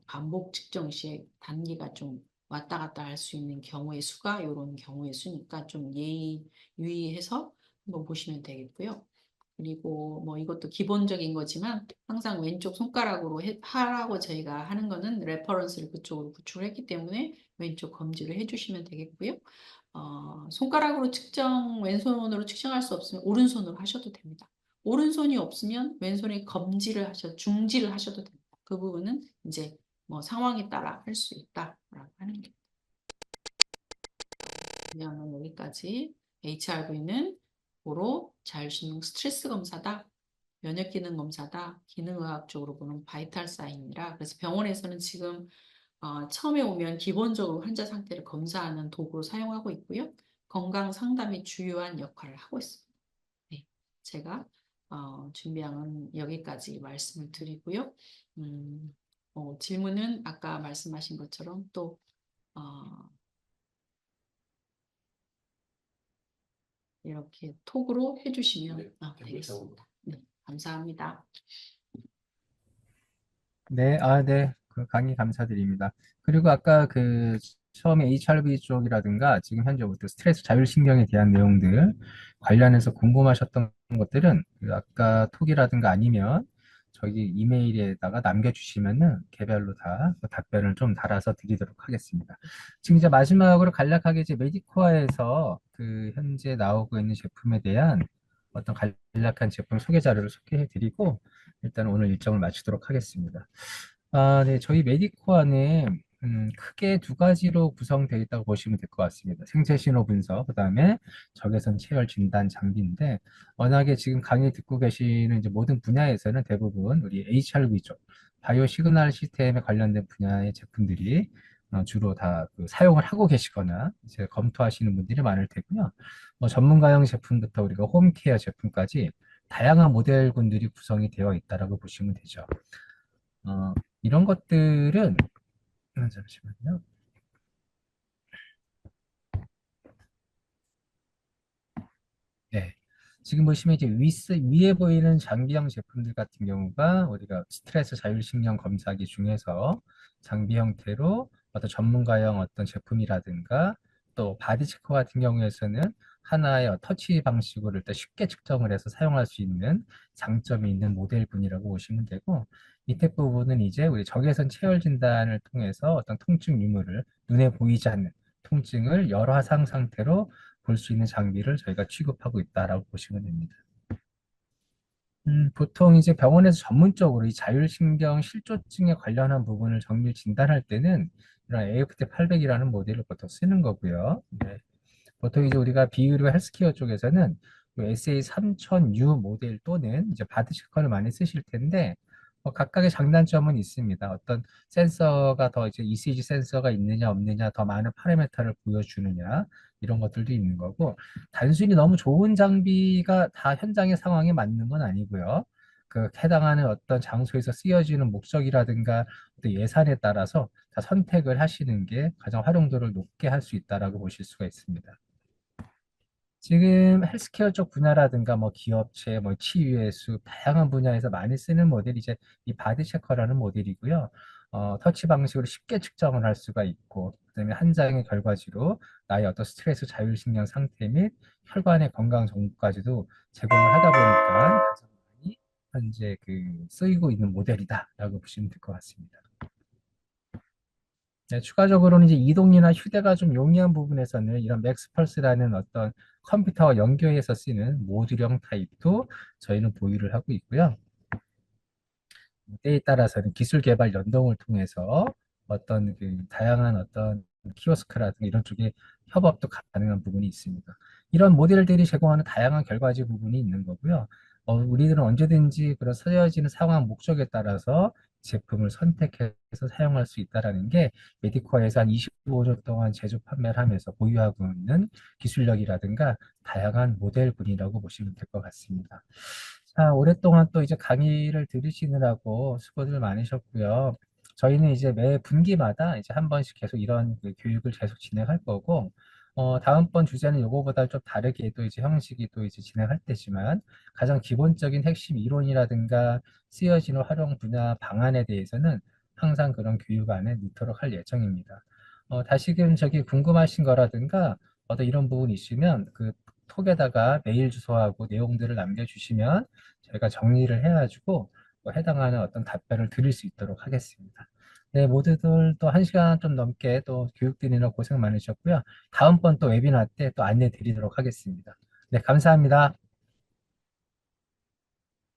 반복 측정 시에 단계가 좀 왔다 갔다 할 수 있는 경우의 수가 이런 경우의 수니까 좀 유의해서 한번 보시면 되겠고요. 그리고 뭐 이것도 기본적인 거지만 항상 왼쪽 손가락으로 하라고 저희가 하는 거는 레퍼런스를 그쪽으로 구축을 했기 때문에 왼쪽 검지를 해주시면 되겠고요. 손가락으로 왼손으로 측정할 수 없으면 오른손으로 하셔도 됩니다. 오른손이 없으면 왼손에 중지를 하셔도 됩니다. 그 부분은 이제 뭐 상황에 따라 할 수 있다라고 하는 겁니다. 그러면 여기까지 HRV는 고로 자율신경 스트레스 검사다, 면역기능 검사다, 기능의학적으로 보는 바이탈 사인이라 그래서 병원에서는 지금 처음에 오면 기본적으로 환자 상태를 검사하는 도구로 사용하고 있고요. 건강 상담이 주요한 역할을 하고 있습니다. 네, 제가 준비한 건 여기까지 말씀을 드리고요. 질문은 아까 말씀하신 것처럼 또 이렇게 톡으로 해주시면 되겠습니다. 네, 감사합니다. 네, 네. 그 강의 감사드립니다. 그리고 아까 그 처음에 HRV 쪽이라든가 지금 현재부터 스트레스 자율신경에 대한 내용들 관련해서 궁금하셨던 것들은 그 아까 톡이라든가 아니면 저기 이메일에다가 남겨주시면은 개별로 다그 답변을 좀 달아서 드리도록 하겠습니다. 지금 이제 마지막으로 간략하게 이제 메디코아에서 그 현재 나오고 있는 제품에 대한 어떤 간략한 제품 소개 자료를 소개해 드리고 일단 오늘 일정을 마치도록 하겠습니다. 네, 저희 메디코어는 크게 두 가지로 구성되어 있다고 보시면 될 것 같습니다. 생체 신호 분석, 그다음에 적외선 체열 진단 장비인데 워낙에 지금 강의 듣고 계시는 이제 모든 분야에서는 대부분 우리 HRV 쪽, 바이오 시그널 시스템에 관련된 분야의 제품들이 주로 다그 사용을 하고 계시거나 이제 검토하시는 분들이 많을 테고요. 뭐 전문가용 제품부터 우리가 홈케어 제품까지 다양한 모델군들이 구성이 되어 있다라고 보시면 되죠. 이런 것들은 잠시만요. 네. 지금 보시면 이제 위에 보이는 장비형 제품들 같은 경우가 우리가 스트레스 자율신경 검사기 중에서 장비 형태로 어떤 전문가용 어떤 제품이라든가 또 바디 체커 같은 경우에서는 하나의 터치 방식으로 일단 쉽게 측정을 해서 사용할 수 있는 장점이 있는 모델군이라고 보시면 되고 밑에 부분은 이제 우리 적외선 체열 진단을 통해서 어떤 통증 유무를 눈에 보이지 않는 통증을 열화상 상태로 볼 수 있는 장비를 저희가 취급하고 있다라고 보시면 됩니다. 보통 이제 병원에서 전문적으로 이 자율신경 실조증에 관련한 부분을 정밀 진단할 때는 이런 AFT 800이라는 모델을 보통 쓰는 거고요. 네. 보통 이제 우리가 비의료 헬스케어 쪽에서는 SA 3000U 모델 또는 이제 바디 체커를 많이 쓰실 텐데 각각의 장단점은 있습니다. 어떤 센서가 더 이제 ECG 센서가 있느냐 없느냐 더 많은 파라미터를 보여주느냐 이런 것들도 있는 거고 단순히 너무 좋은 장비가 다 현장의 상황에 맞는 건 아니고요. 그 해당하는 어떤 장소에서 쓰여지는 목적이라든가 어떤 예산에 따라서 다 선택을 하시는 게 가장 활용도를 높게 할 수 있다라고 보실 수가 있습니다. 지금 헬스케어 쪽 분야라든가 뭐 기업체, 뭐 치유의 숲 다양한 분야에서 많이 쓰는 모델이 이제 이 바디 체커라는 모델이고요. 터치 방식으로 쉽게 측정을 할 수가 있고 그다음에 한 장의 결과지로 나의 어떤 스트레스 자율신경 상태 및 혈관의 건강 정보까지도 제공을 하다 보니까 가장 많이 현재 쓰이고 있는 모델이다라고 보시면 될 것 같습니다. 네, 추가적으로는 이제 이동이나 휴대가 좀 용이한 부분에서는 이런 맥스펄스라는 어떤 컴퓨터와 연결해서 쓰는 모듈형 타입도 저희는 보유를 하고 있고요. 때에 따라서는 기술 개발 연동을 통해서 어떤 다양한 어떤 키오스크라든가 이런 쪽에 협업도 가능한 부분이 있습니다. 이런 모델들이 제공하는 다양한 결과지 부분이 있는 거고요. 우리들은 언제든지 그런 쓰여지는 상황 목적에 따라서 제품을 선택해서 사용할 수 있다는 게 메디코어에서 한 25년 동안 제조 판매를 하면서 보유하고 있는 기술력이라든가 다양한 모델군이라고 보시면 될 것 같습니다. 자, 오랫동안 또 이제 강의를 들으시느라고 수고들 많으셨고요. 저희는 이제 매 분기마다 이제 한 번씩 계속 이런 교육을 계속 진행할 거고, 다음번 주제는 요거보다 좀 다르게 또 이제 형식이 또 이제 진행할 때지만, 가장 기본적인 핵심 이론이라든가 쓰여지는 활용 분야 방안에 대해서는 항상 그런 교육 안에 넣도록 할 예정입니다. 다시금 저기 궁금하신 거라든가, 어떤 이런 부분 있으면 톡에다가 메일 주소하고 내용들을 남겨주시면 저희가 정리를 해가지고 해당하는 어떤 답변을 드릴 수 있도록 하겠습니다. 네, 모두들 또 1시간 좀 넘게 또 교육 드리느라 고생 많으셨고요. 다음번 또 웨비나 때 또 안내 드리도록 하겠습니다. 네, 감사합니다.